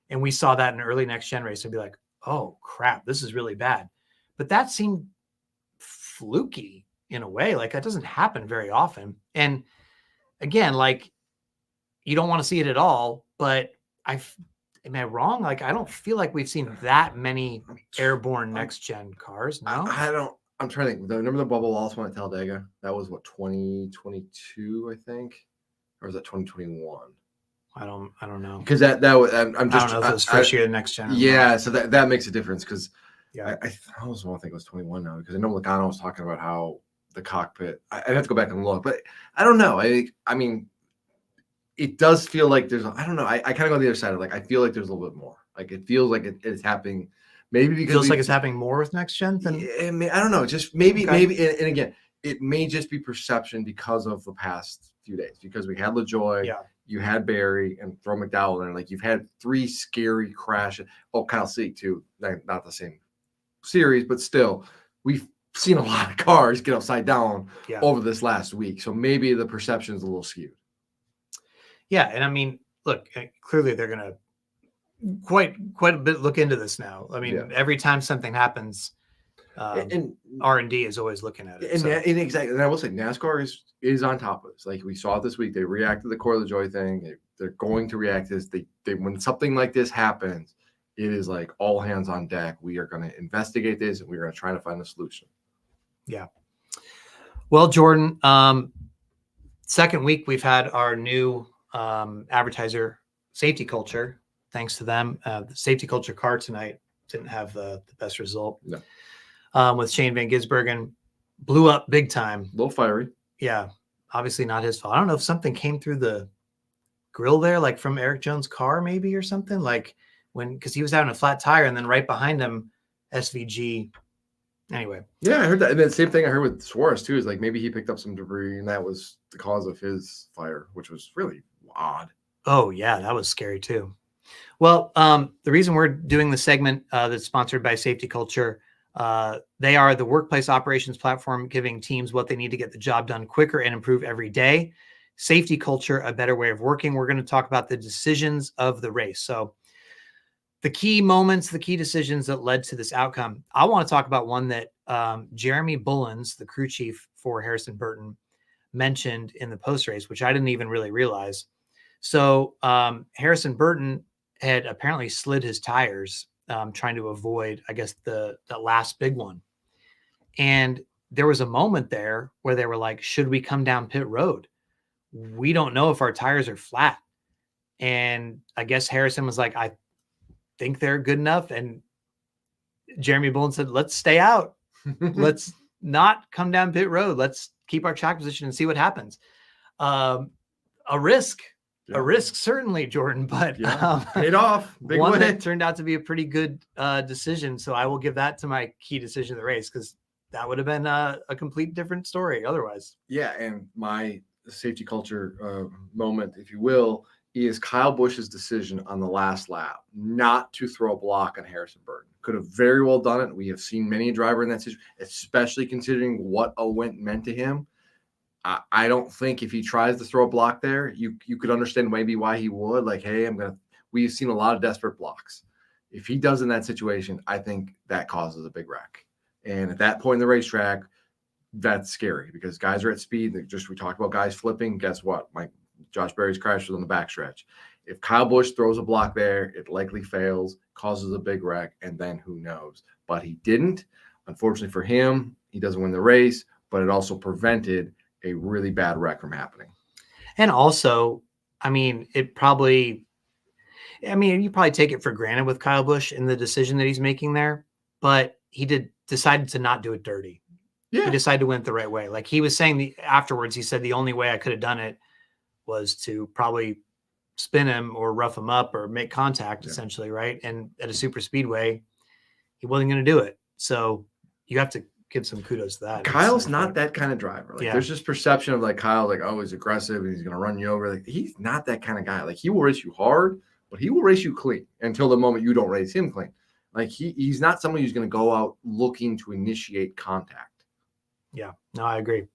and we saw that in an early next gen race, I'd be like, oh crap, this is really bad. But that seemed fluky in a way. Like that doesn't happen very often. And again, like you don't want to see it at all, but am I wrong? Like, I don't feel like we've seen that many airborne next gen cars. No, I'm trying to think. Remember the Bubba Wallace one at Talladega? That was what, 2022, I think, or was that 2021? I don't know. Because that was, I'm just, I don't know if it was first year of the next gen. Yeah, so that makes a difference because I almost want to think it was 21 now because I know Logano was talking about how the cockpit. I'd have to go back and look, but I don't know. I mean, it does feel like there's. I don't know. I kind of go on the other side of I feel like there's a little bit more. Like it feels like it's happening. Maybe because it feels like it's happening more with next gen than I don't know. Just maybe. And again, it may just be perception because of the past few days. Because we had LaJoie, you had Barry, and throw McDowell in. Like you've had 3 scary crashes. Oh, Kyle Sieg too. Not the same series, but still, we've seen a lot of cars get upside down over this last week. So maybe the perception is a little skewed. Yeah, and I mean, look, clearly they're going to quite a bit look into this now. I mean, every time something happens, and R&D is always looking at it. And exactly, and I will say NASCAR is on top of this. Like we saw this week, they reacted to the Corey LaJoie thing. They're going to react to this. They when something like this happens, it is like all hands on deck. We are going to investigate this, and we're going to try to find a solution. Yeah. Well, Jordan, second week we've had our new advertiser Safety Culture. Thanks to them, the Safety Culture car tonight didn't have the best result. No. With Shane Van Gisbergen, blew up big time. A little fiery. Yeah, obviously not his fault. I don't know if something came through the grill there, like from Eric Jones' car, maybe, or something. Like because he was having a flat tire, and then right behind him, SVG. Anyway. Yeah, I heard that. And then same thing I heard with Suarez too. Is like maybe he picked up some debris, and that was the cause of his fire, which was really odd. Oh yeah, that was scary too. Well, the reason we're doing the segment that's sponsored by Safety Culture, they are the workplace operations platform giving teams what they need to get the job done quicker and improve every day. Safety Culture, a better way of working. We're going to talk about the decisions of the race. So the key moments, the key decisions that led to this outcome. I want to talk about one that Jeremy Bullins, the crew chief for Harrison Burton, mentioned in the post race, which I didn't even really realize. So Harrison Burton had apparently slid his tires trying to avoid, I guess, the last big one. And there was a moment there where they were like, should we come down pit road? We don't know if our tires are flat. And I guess Harrison was like, I think they're good enough. And Jeremy Bullen said, let's stay out. Let's not come down pit road. Let's keep our track position and see what happens. A risk, certainly, Jordan, but paid off. Big one win. that turned out to be a pretty good decision. So I will give that to my key decision of the race, because that would have been a complete different story otherwise. Yeah, and my safety culture moment, if you will, is Kyle Busch's decision on the last lap not to throw a block on Harrison Burton. Could have very well done it. We have seen many a driver in that situation, especially considering what a win meant to him. I don't think if he tries to throw a block there, you could understand maybe why he would. Like, hey, we've seen a lot of desperate blocks. If he does in that situation, I think that causes a big wreck. And at that point in the racetrack, that's scary because guys are at speed. We talked about guys flipping. Guess what? Josh Berry's crash was on the backstretch. If Kyle Busch throws a block there, it likely fails, causes a big wreck, and then who knows? But he didn't. Unfortunately for him, he doesn't win the race, but it also prevented a really bad wreck from happening. And also, you probably take it for granted with Kyle Busch in the decision that he's making there, but he decided to not do it dirty. Yeah. He decided to win it the right way. Like he was saying afterwards, he said the only way I could have done it was to probably spin him or rough him up or make contact, essentially, right? And at a super speedway, he wasn't going to do it. So you have to give some kudos to that. Kyle's not that kind of driver. There's this perception of Kyle, he's aggressive and he's going to run you over. He's not that kind of guy. He will race you hard, but he will race you clean until the moment you don't race him clean. He's not somebody who's going to go out looking to initiate contact. Yeah, no, I agree.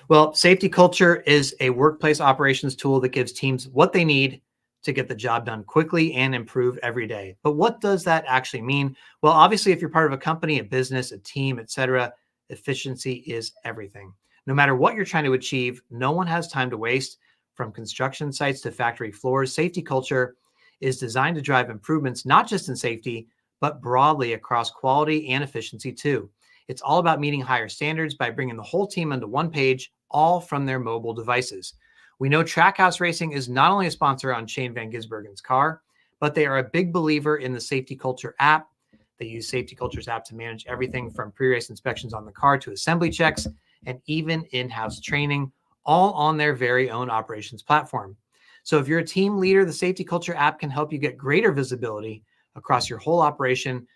Well, safety culture is a workplace operations tool that gives teams what they need to get the job done quickly and improve every day. But what does that actually mean? Well, obviously, if you're part of a company, a business, a team, etc., efficiency is everything. No matter what you're trying to achieve, no one has time to waste. From construction sites to factory floors, safety culture is designed to drive improvements, not just in safety, but broadly across quality and efficiency too. It's all about meeting higher standards by bringing the whole team onto one page, all from their mobile devices. We know Trackhouse Racing is not only a sponsor on Shane Van Gisbergen's car, but they are a big believer in the Safety Culture app. They use Safety Culture's app to manage everything from pre-race inspections on the car to assembly checks and even in-house training, all on their very own operations platform. So if you're a team leader, the Safety Culture app can help you get greater visibility across your whole operation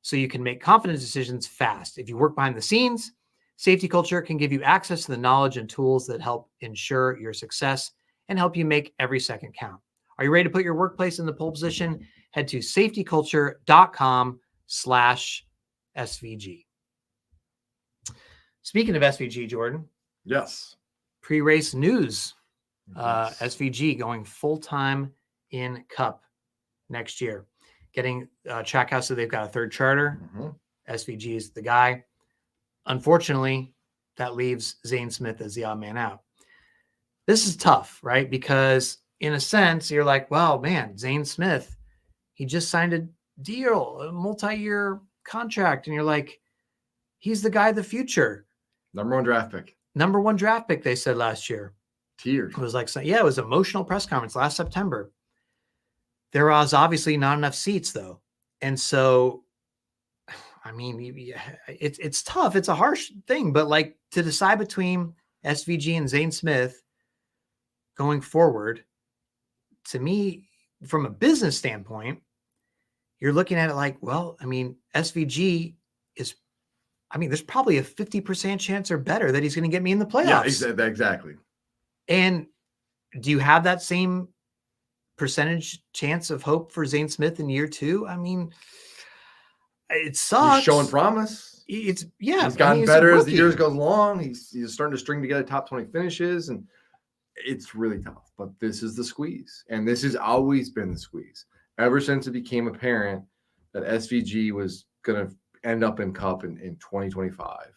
so you can make confident decisions fast. If you work behind the scenes, Safety Culture can give you access to the knowledge and tools that help ensure your success and help you make every second count. Are you ready to put your workplace in the pole position? Head to safetyculture.com/SVG. Speaking of SVG, Jordan. Yes. Pre-race news. SVG going full-time in Cup next year. Getting Trackhouse, so they've got a third charter. SVG is the guy. Unfortunately, that leaves Zane Smith as the odd man out. This is tough, right? Because in a sense, you're like, well, man, Zane Smith, he just signed a deal, a multi-year contract. And you're like, he's the guy of the future. Number one draft pick, they said last year. Tears. It was it was an emotional press conference last September. There was obviously not enough seats, though. And so, it's tough. It's a harsh thing. But, to decide between SVG and Zane Smith going forward, to me, from a business standpoint, you're looking at it SVG is, there's probably a 50% chance or better that he's going to get me in the playoffs. Yeah, exactly. And do you have that same percentage chance of hope for Zane Smith in year two? It sucks. He's showing promise. He's gotten better as the years go along. He's starting to string together top 20 finishes, and it's really tough. But this is the squeeze, and this has always been the squeeze. ever since it became apparent that SVG was going to end up in Cup in 2025.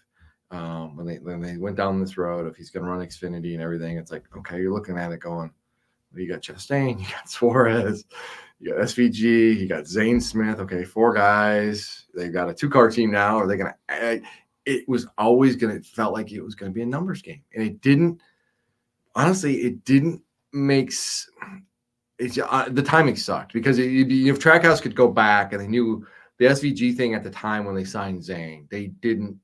When they went down this road of he's going to run Xfinity and everything, it's like, okay, you're looking at it going, well, you got Chastain, you got Suarez, you got SVG, you got Zane Smith. Okay, 4 guys. They've got a 2-car team now. Are they going to? It was always going to. It felt like it was going to be a numbers game, and it didn't. Honestly, it didn't make. The timing sucked because if Trackhouse could go back and they knew the SVG thing at the time when they signed Zane, they didn't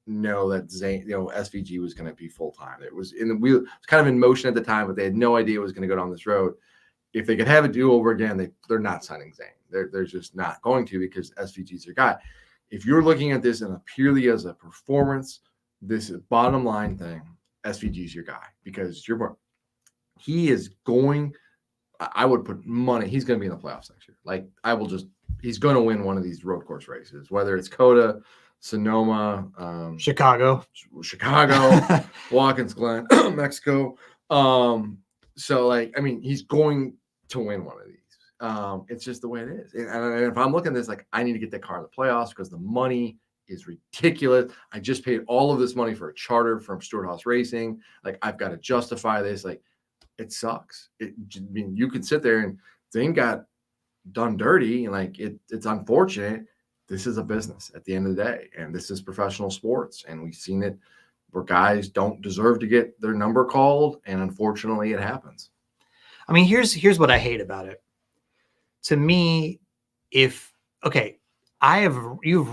know that Zane, SVG was going to be full time. It was in the wheel. It's kind of in motion at the time, but they had no idea it was going to go down this road. If they could have it do over again, they're not signing Zane. They're just not going to because SVG's their guy. If you're looking at this purely as a performance, this is bottom line thing, SVG's your guy because he is going. I would put money. He's going to be in the playoffs next year. Like he's going to win one of these road course races, whether it's Coda, Sonoma, Chicago, Watkins Glen, Mexico. He's going to win one of these. It's just the way it is. And if I'm looking at this, I need to get that car in the playoffs because the money is ridiculous. I just paid all of this money for a charter from Stewart-Haas Racing. I've got to justify this. It sucks. You could sit there and Zane got done dirty, and it's unfortunate. This is a business at the end of the day, and this is professional sports, and we've seen it where guys don't deserve to get their number called, and unfortunately, it happens. I mean, here's what I hate about it. To me, you've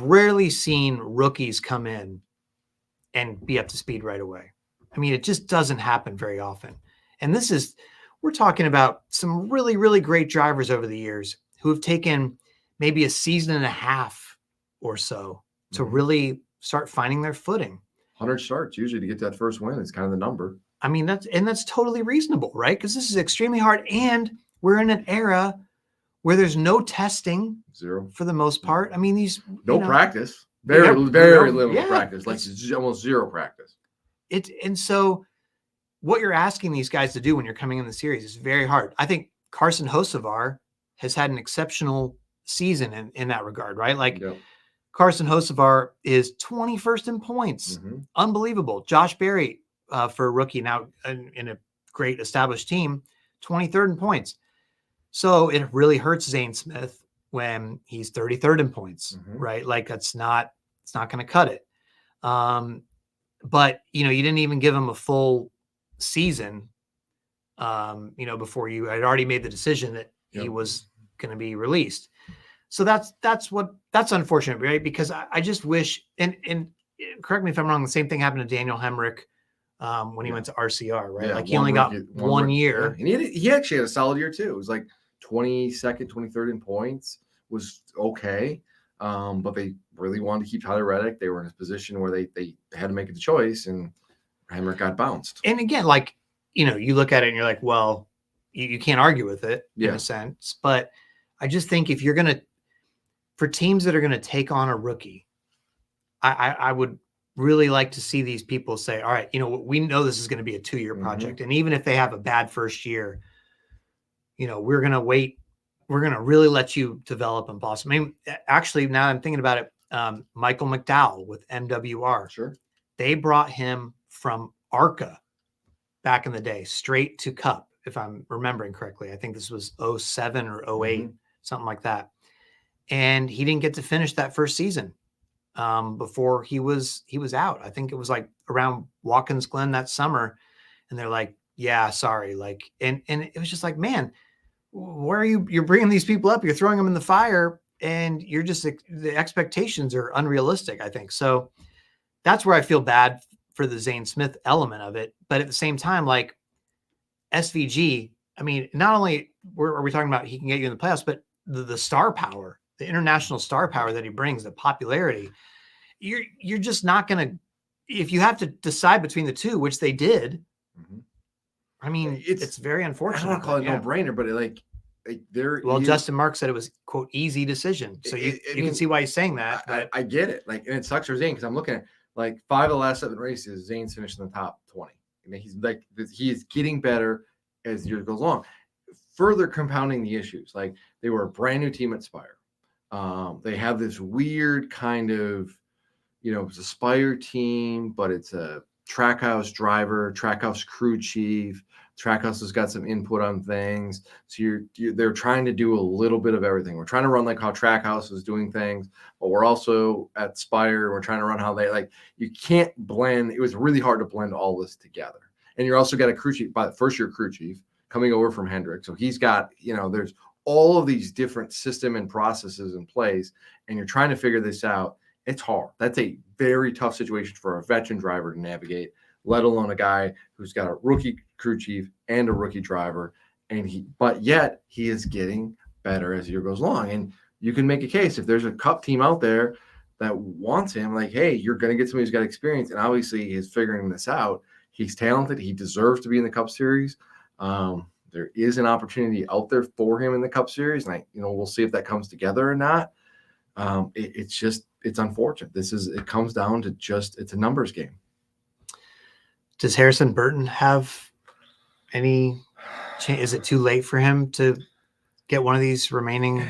rarely seen rookies come in and be up to speed right away. I mean, it just doesn't happen very often. And we're talking about some really, really great drivers over the years who have taken maybe a season and a half or so to really start finding their footing. 100 starts usually to get that first win is kind of the number. I mean, that's totally reasonable, right? Because this is extremely hard. And we're in an era where there's no testing. Zero. For the most part. I mean, practice. Very limited practice. Almost zero practice. And so what you're asking these guys to do when you're coming in the series is very hard. I think Carson Hocevar has had an exceptional season in that regard, right? Carson Hocevar is 21st in points. Mm-hmm. Unbelievable. Josh Berry, for a rookie now in a great established team, 23rd in points. So it really hurts Zane Smith when he's 33rd in points, right? It's not going to cut it. But you didn't even give him a full season, before you had already made the decision that he was going to be released. So that's unfortunate, right? Because I just wish, and correct me if I'm wrong, the same thing happened to Daniel Hemrick when he went to RCR, right? Yeah, he only got one year. Yeah. And he actually had a solid year too. It was 22nd, 23rd in points was okay. But they really wanted to keep Tyler Reddick. They were in a position where they had to make the choice, and Hemrick got bounced. And again, you look at it and you're like, well, you can't argue with it in a sense. But I just think if you're for teams that are going to take on a rookie, I would really like to see these people say, all right, we know this is going to be a 2-year project. And even if they have a bad first year, we're going to wait. We're going to really let you develop and blossom. I mean, actually, now I'm thinking about it, Michael McDowell with MWR. Sure. They brought him from ARCA back in the day, straight to Cup, if I'm remembering correctly. I think this was 07 or 08, something like that. And he didn't get to finish that first season before he was out. I think it was around Watkins Glen that summer. And they're like, yeah, sorry. And it was just man, where are you're bringing these people up, you're throwing them in the fire, and you're just, the expectations are unrealistic, I think. So that's where I feel bad for the Zane Smith element of it. But at the same time, SVG, I mean, not only are we talking about he can get you in the playoffs, but the star power, the international star power that he brings, the popularity, you're just not going to, if you have to decide between the two, which they did, I mean, it's very unfortunate. I don't want to call it no-brainer, but Well, Justin Mark said it was, quote, easy decision. So you can see why he's saying that. But I get it. And it sucks for Zane because I'm looking at 5 of the last 7 races, Zane's finished in the top 20. I mean, he is getting better as the year goes along. further compounding the issues. Like they were a brand new team at Spire. They have this weird kind of, it's a Spire team, but it's a Trackhouse driver, Trackhouse crew chief. Trackhouse has got some input on things. So they're trying to do a little bit of everything. We're trying to run like how Trackhouse is doing things, but we're also at Spire. We're trying to run how they like. You can't blend. It was really hard to blend all this together. And you're also got a crew chief, by the first year crew chief coming over from Hendrick. So he's got, there's all of these different system and processes in place, and you're trying to figure this out. It's hard. That's a very tough situation for a veteran driver to navigate, let alone a guy who's got a rookie crew chief and a rookie driver. But yet he is getting better as the year goes along. And you can make a case if there's a cup team out there that wants him, like, hey, you're going to get somebody who's got experience. And obviously he's figuring this out. He's talented. He deserves to be in the Cup Series. There is an opportunity out there for him in the Cup Series. And we'll see if that comes together or not. It's unfortunate. It comes down to it's a numbers game. Does Harrison Burton have any chance? Is it too late for him to get one of these remaining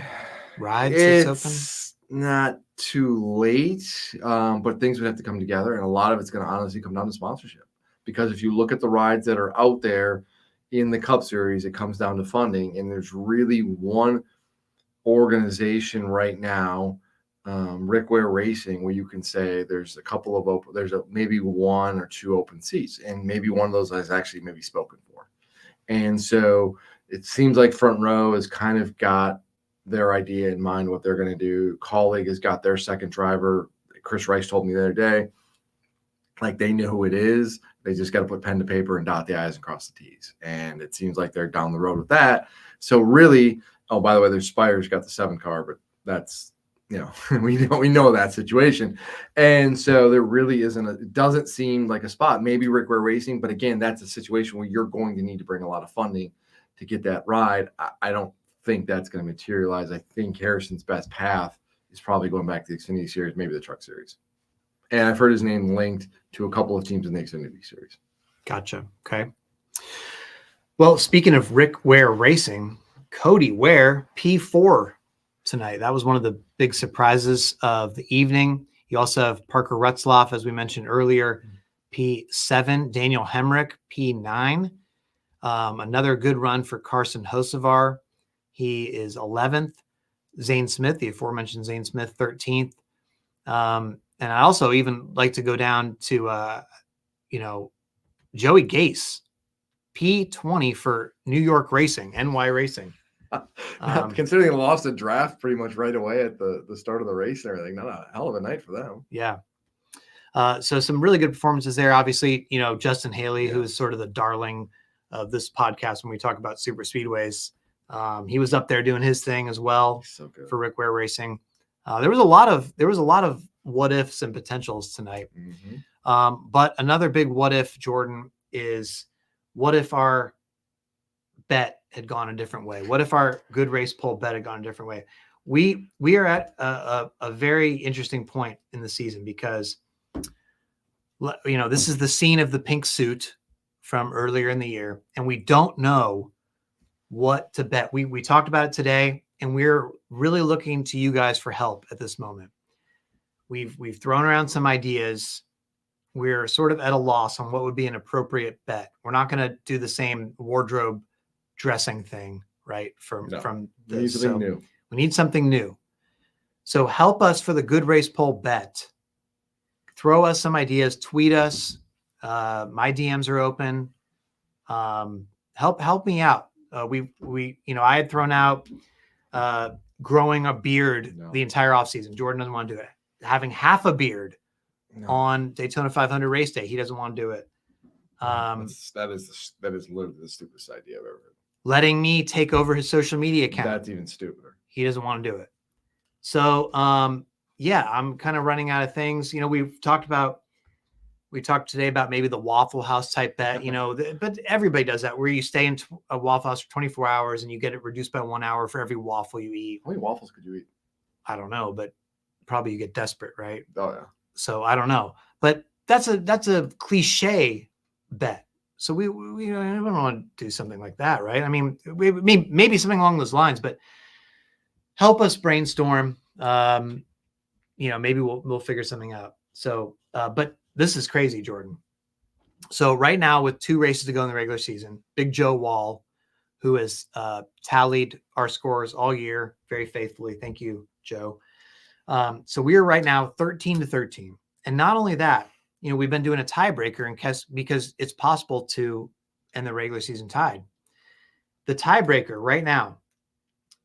rides? It's not too late, but things would have to come together. And a lot of it's going to honestly come down to sponsorship. Because if you look at the rides that are out there in the Cup Series, it comes down to funding. And there's really one organization right now, Rick Ware Racing, where you can say there's a couple of maybe one or two open seats, and maybe one of those is actually maybe spoken for. And so it seems like Front Row has kind of got their idea in mind, what they're going to do. Colleague has got their second driver. Chris Rice told me the other day, like they know who it is. They just got to put pen to paper and dot the I's and cross the T's. And it seems like they're down the road with that. So really, by the way, there's Spire's got the 7 car, but that's, we know that situation. And so there really it doesn't seem like a spot. Maybe Rick Ware Racing, but again, that's a situation where you're going to need to bring a lot of funding to get that ride. I don't think that's going to materialize. I think Harrison's best path is probably going back to the Xfinity Series, maybe the Truck Series. And I've heard his name linked to a couple of teams in the Xfinity Series. Gotcha. Okay. Well, speaking of Rick Ware Racing, Cody Ware, P4 tonight. That was one of the big surprises of the evening. You also have Parker Retzlaff, as we mentioned earlier, P7, Daniel Hemrick, P9. Another good run for Carson Hocevar. He is 11th. Zane Smith, the aforementioned Zane Smith, 13th. And I also even like to go down to, Joey Gase, P20 for New York Racing, NY Racing. Considering they lost a draft pretty much right away at the start of the race and everything, not a hell of a night for them. Yeah. So some really good performances there. Obviously, Justin Haley, who is sort of the darling of this podcast when we talk about super speedways. He was up there doing his thing as well. So good for Rick Ware Racing. There was a lot of what ifs and potentials tonight. Mm-hmm. But another big what if, Jordan, is what if our bet had gone a different way? What if our good race poll bet had gone a different way? We are at a very interesting point in the season because, this is the scene of the pink suit from earlier in the year, and we don't know what to bet. We talked about it today, and we're really looking to you guys for help at this moment. We've thrown around some ideas. We're sort of at a loss on what would be an appropriate bet. We're not going to do the same wardrobe dressing thing, right? From we need something new. We need something new. So help us for the good race poll bet. Throw us some ideas. Tweet us. My DMs are open. Help me out. I had thrown out growing a beard the entire offseason. Jordan doesn't want to do it. Having half a beard on Daytona 500 race day, he doesn't want to do it. That is literally the stupidest idea I've ever heard. Letting me take over his social media account. That's even stupider. He doesn't want to do it. So, I'm kind of running out of things. We talked today about maybe the Waffle House type bet, but everybody does that where you stay in a Waffle House for 24 hours and you get it reduced by 1 hour for every waffle you eat. How many waffles could you eat? I don't know, but probably you get desperate, right? Oh yeah. So I don't know, but that's a cliche bet. So we don't want to do something like that, right? I mean, maybe something along those lines, but help us brainstorm. Maybe we'll figure something out. So, but this is crazy, Jordan. So right now, with 2 races to go in the regular season, Big Joe Wall, who has tallied our scores all year very faithfully. Thank you, Joe. So we are right now 13-13. And not only that, we've been doing a tiebreaker in case, because it's possible to end the regular season tied. The tiebreaker right now,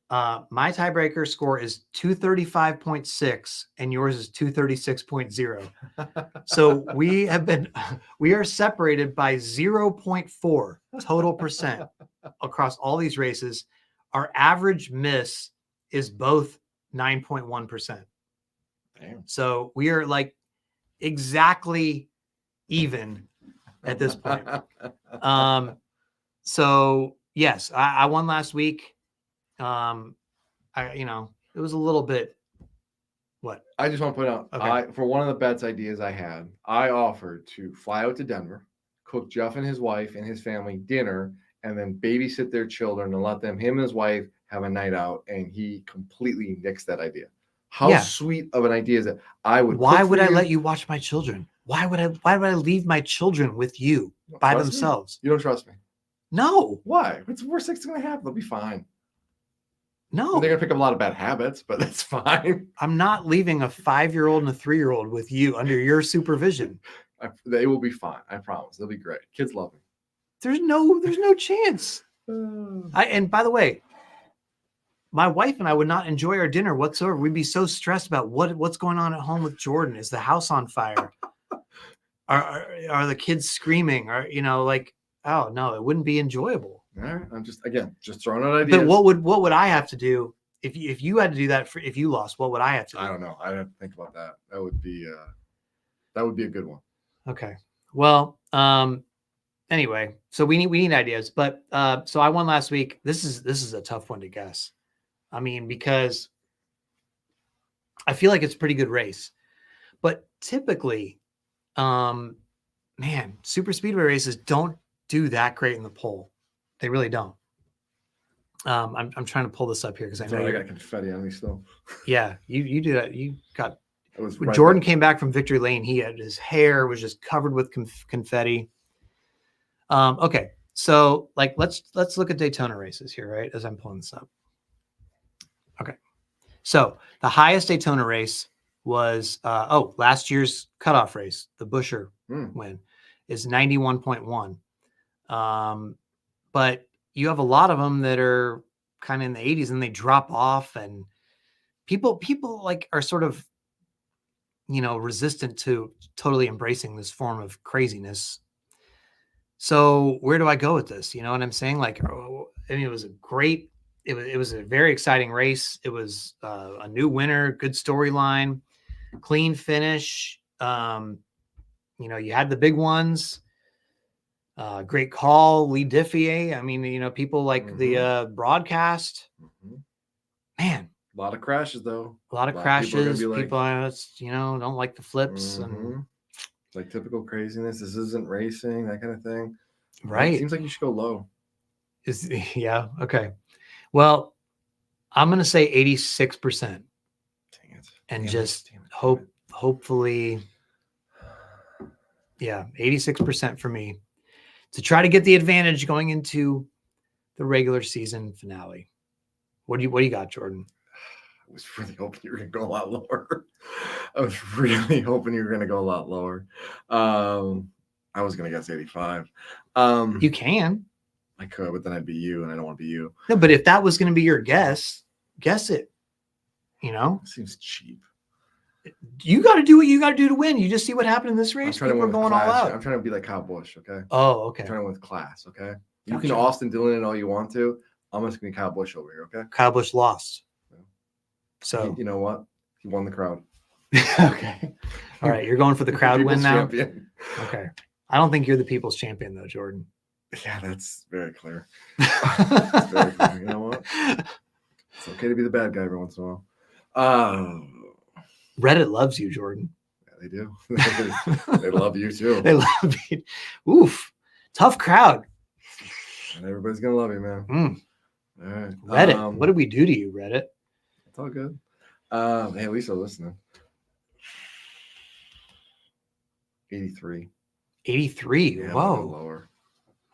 my tiebreaker score is 235.6 and yours is 236.0. So we are separated by 0.4 total percent across all these races. Our average miss is both 9.1%. Damn. So we are like exactly even at this point. So yes, I won last week. It was a little bit. What? I just want to point out, Okay. For one of the bets ideas I had, I offered to fly out to Denver, cook Jeff and his wife and his family dinner, and then babysit their children and let him and his wife have a night out. And he completely nixed that idea. How sweet of an idea is that? Why would I let you watch my children? Why would I leave my children with you by themselves? You don't trust me? No. Why? What's the worst thing's going to happen? They'll be fine. No. They're going to pick up a lot of bad habits, but that's fine. I'm not leaving a 5-year-old and a 3-year-old with you under your supervision. They will be fine. I promise. They'll be great. Kids love me. There's no chance. And by the way, my wife and I would not enjoy our dinner whatsoever. We'd be so stressed about what's going on at home with Jordan. Is the house on fire? Are the kids screaming? Or oh no, it wouldn't be enjoyable. All right. I'm just throwing out ideas. But what would I have to do if you had to do that if you lost? What would I have to do? I don't know. I'd have to think about that. That would be a good one. Okay. Well, anyway, so we need ideas. But so I won last week. This is a tough one to guess. I mean, because I feel like it's a pretty good race. But typically, super speedway races don't do that great in the poll. They really don't. I'm trying to pull this up here because I know I got confetti on me still. Yeah, you do that. You got. When Right Jordan came back from victory lane, his hair was just covered with confetti. Okay, so let's look at Daytona races here, right? As I'm pulling this up. Okay, so the highest Daytona race was last year's cutoff race, the Buscher win, is 91.1. But you have a lot of them that are kind of in the 80s and they drop off, and people are sort of resistant to totally embracing this form of craziness. So where do I go with this? You know what I'm saying? It was a great, it was a very exciting race. It was a new winner, good storyline, clean finish. You had the big ones. Great call, Lee Diffie. I mean, people like the broadcast. Man, a lot of crashes though. A lot of crashes. People don't like the flips and like typical craziness. This isn't racing, that kind of thing. Right. It seems like you should go low. Okay. Well, I'm gonna say 86%. Dang it. And just hopefully, 86% for me to try to get the advantage going into the regular season finale. What do you got, Jordan? I was really hoping you were going to go a lot lower. I was really hoping you were going to go a lot lower. I was going to guess 85. You can. I could, but then I'd be you, and I don't want to be you. No, but if that was going to be your guess it. It seems cheap. You got to do what you got to do to win. You just see what happened in this race. People are going all out. I'm trying to be like Kyle Busch, okay? Oh, okay. I'm trying to win with class, okay? You can Austin Dillon it all you want to. I'm just going to be Kyle Busch over here, okay? Kyle Busch lost. So you know what? He won the crowd. Okay. All right. You're going for the crowd win now? Champion. Okay. I don't think you're the people's champion though, Jordan. Yeah, that's very clear. That's very clear. You know what? It's okay to be the bad guy every once in a while. Reddit loves you, Jordan. Yeah, they do. They love you too. They love you. Oof. Tough crowd. And everybody's gonna love you, man. All right. Reddit. What did we do to you, Reddit? It's all good. Hey, at least they're listening. 83. 83. Yeah, Whoa. Lower.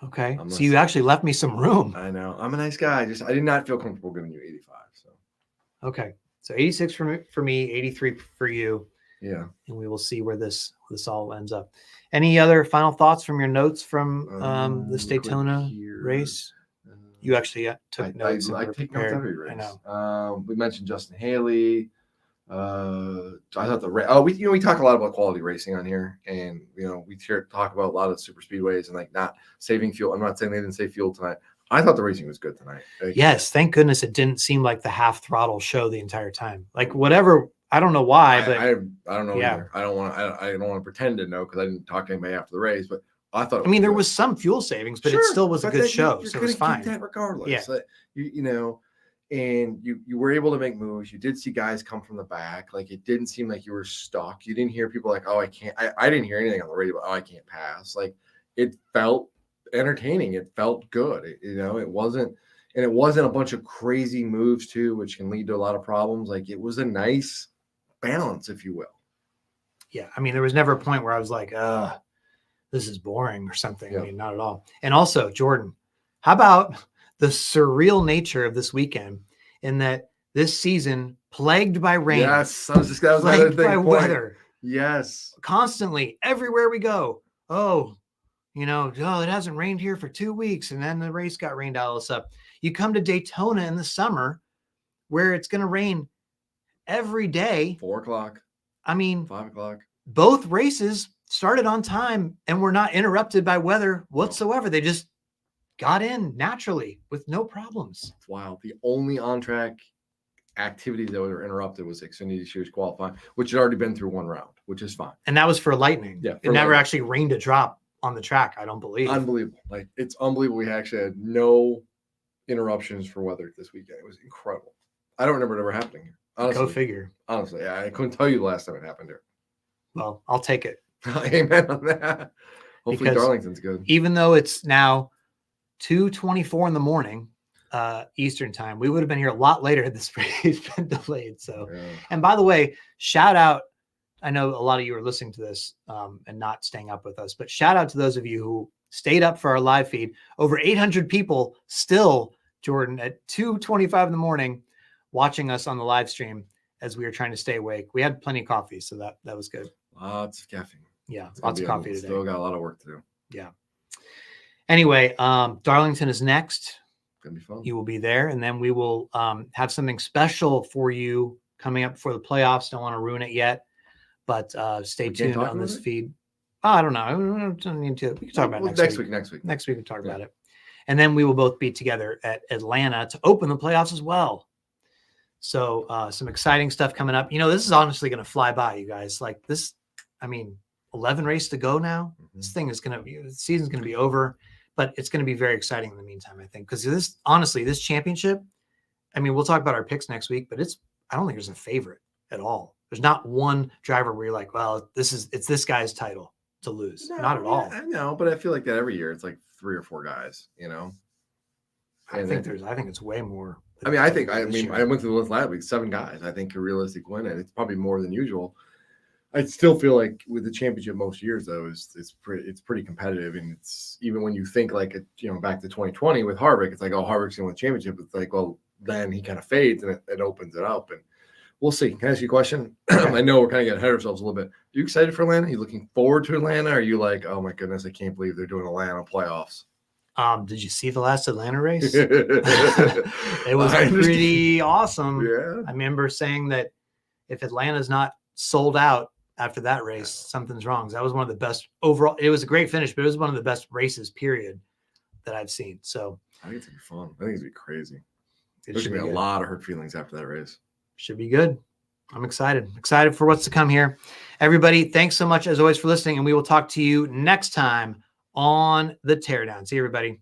Okay. So you actually left me some room. I know. I'm a nice guy. I did not feel comfortable giving you 85. So. Okay. So 86 for me, 83 for you. Yeah. And we will see where this all ends up. Any other final thoughts from your notes from this Daytona race? You actually took notes. I take notes every race. I know. We mentioned Justin Haley. I thought we talk a lot about quality racing on here, and we talk about a lot of super speedways and like not saving fuel. I'm not saying they didn't save fuel tonight. I thought the racing was good tonight. Yes, thank goodness it didn't seem like the half throttle show the entire time. Like whatever, I don't know why, but I don't know either. I don't want to pretend to know because I didn't talk to anybody after the race, but I thought. There was some fuel savings, but it still was a good show, so it was fine. That regardless, yeah. And you were able to make moves. You did see guys come from the back. Like it didn't seem like you were stuck. You didn't hear people like, "Oh, I can't." I didn't hear anything on the radio. "Oh, I can't pass." Like it felt entertaining. It felt good. It wasn't a bunch of crazy moves too, which can lead to a lot of problems. Like it was a nice balance, if you will. Yeah, there was never a point where I was like, this is boring or something. Yeah. Not at all. And also, Jordan, how about the surreal nature of this weekend in that this season plagued by rain? Yes, that was plagued by weather. Yes, constantly everywhere we go. It hasn't rained here for 2 weeks, and then the race got rained out all this up. You come to Daytona in the summer, where it's going to rain every day. 4 o'clock. 5 o'clock. Both races started on time and were not interrupted by weather whatsoever. They just got in naturally with no problems. It's wild. The only on-track activities that were interrupted was Xfinity Series qualifying, which had already been through one round, which is fine. And that was for lightning. Yeah, it never actually rained a drop on the track, I don't believe. Unbelievable. Like it's unbelievable. We actually had no interruptions for weather this weekend. It was incredible. I don't remember it ever happening here. Honestly, go figure. Honestly, I couldn't tell you the last time it happened here. Well, I'll take it. Amen on that. Hopefully Darlington's good. Even though it's now 2:24 in the morning, Eastern time, we would have been here a lot later had this race been delayed. So, yeah. And by the way, shout out. I know a lot of you are listening to this and not staying up with us, but shout out to those of you who stayed up for our live feed. Over 800 people still, Jordan, at 2:25 in the morning, watching us on the live stream as we were trying to stay awake. We had plenty of coffee, so that was good. Lots of caffeine. Yeah, lots of coffee today. Still got a lot of work to do. Yeah. Anyway, Darlington is next. Gonna be fun. You will be there, and then we will have something special for you coming up before the playoffs. Don't want to ruin it yet, but stay tuned on this feed. Oh, I don't know. We don't need to. We can talk about it next week. Next week. Next week we can talk about it, and then we will both be together at Atlanta to open the playoffs as well. So some exciting stuff coming up. This is honestly going to fly by, you guys. Like this, 11 races to go now. Mm-hmm. This thing is the season's going to be over, but it's going to be very exciting in the meantime, I think. Because this championship, we'll talk about our picks next week, but I don't think there's a favorite at all. There's not one driver where you're like, well, it's this guy's title to lose. No, not at all. I know, but I feel like that every year. It's like 3 or 4 guys, I think it's way more. I went through the list last week, 7 guys, I think, could realistically win it. It's probably more than usual. I still feel like with the championship most years, though, it's pretty competitive. And it's even when you think like, back to 2020 with Harvick, it's like, oh, Harvick's going to win the championship. It's like, well, then he kind of fades and it opens it up. And we'll see. Can I ask you a question? I know we're kind of getting ahead of ourselves a little bit. Are you excited for Atlanta? Are you looking forward to Atlanta? Or are you like, oh my goodness, I can't believe they're doing Atlanta playoffs? Did you see the last Atlanta race? It was pretty awesome. Yeah. I remember saying that if Atlanta's not sold out after that race, something's wrong. That was one of the best overall. It was a great finish, but it was one of the best races, period, that I've seen. So I think it's gonna be fun. I think it's gonna be crazy. There's gonna be a lot of hurt feelings after that race. Should be good. I'm excited for what's to come here. Everybody, thanks so much as always for listening, and we will talk to you next time on the Teardown. See you, everybody.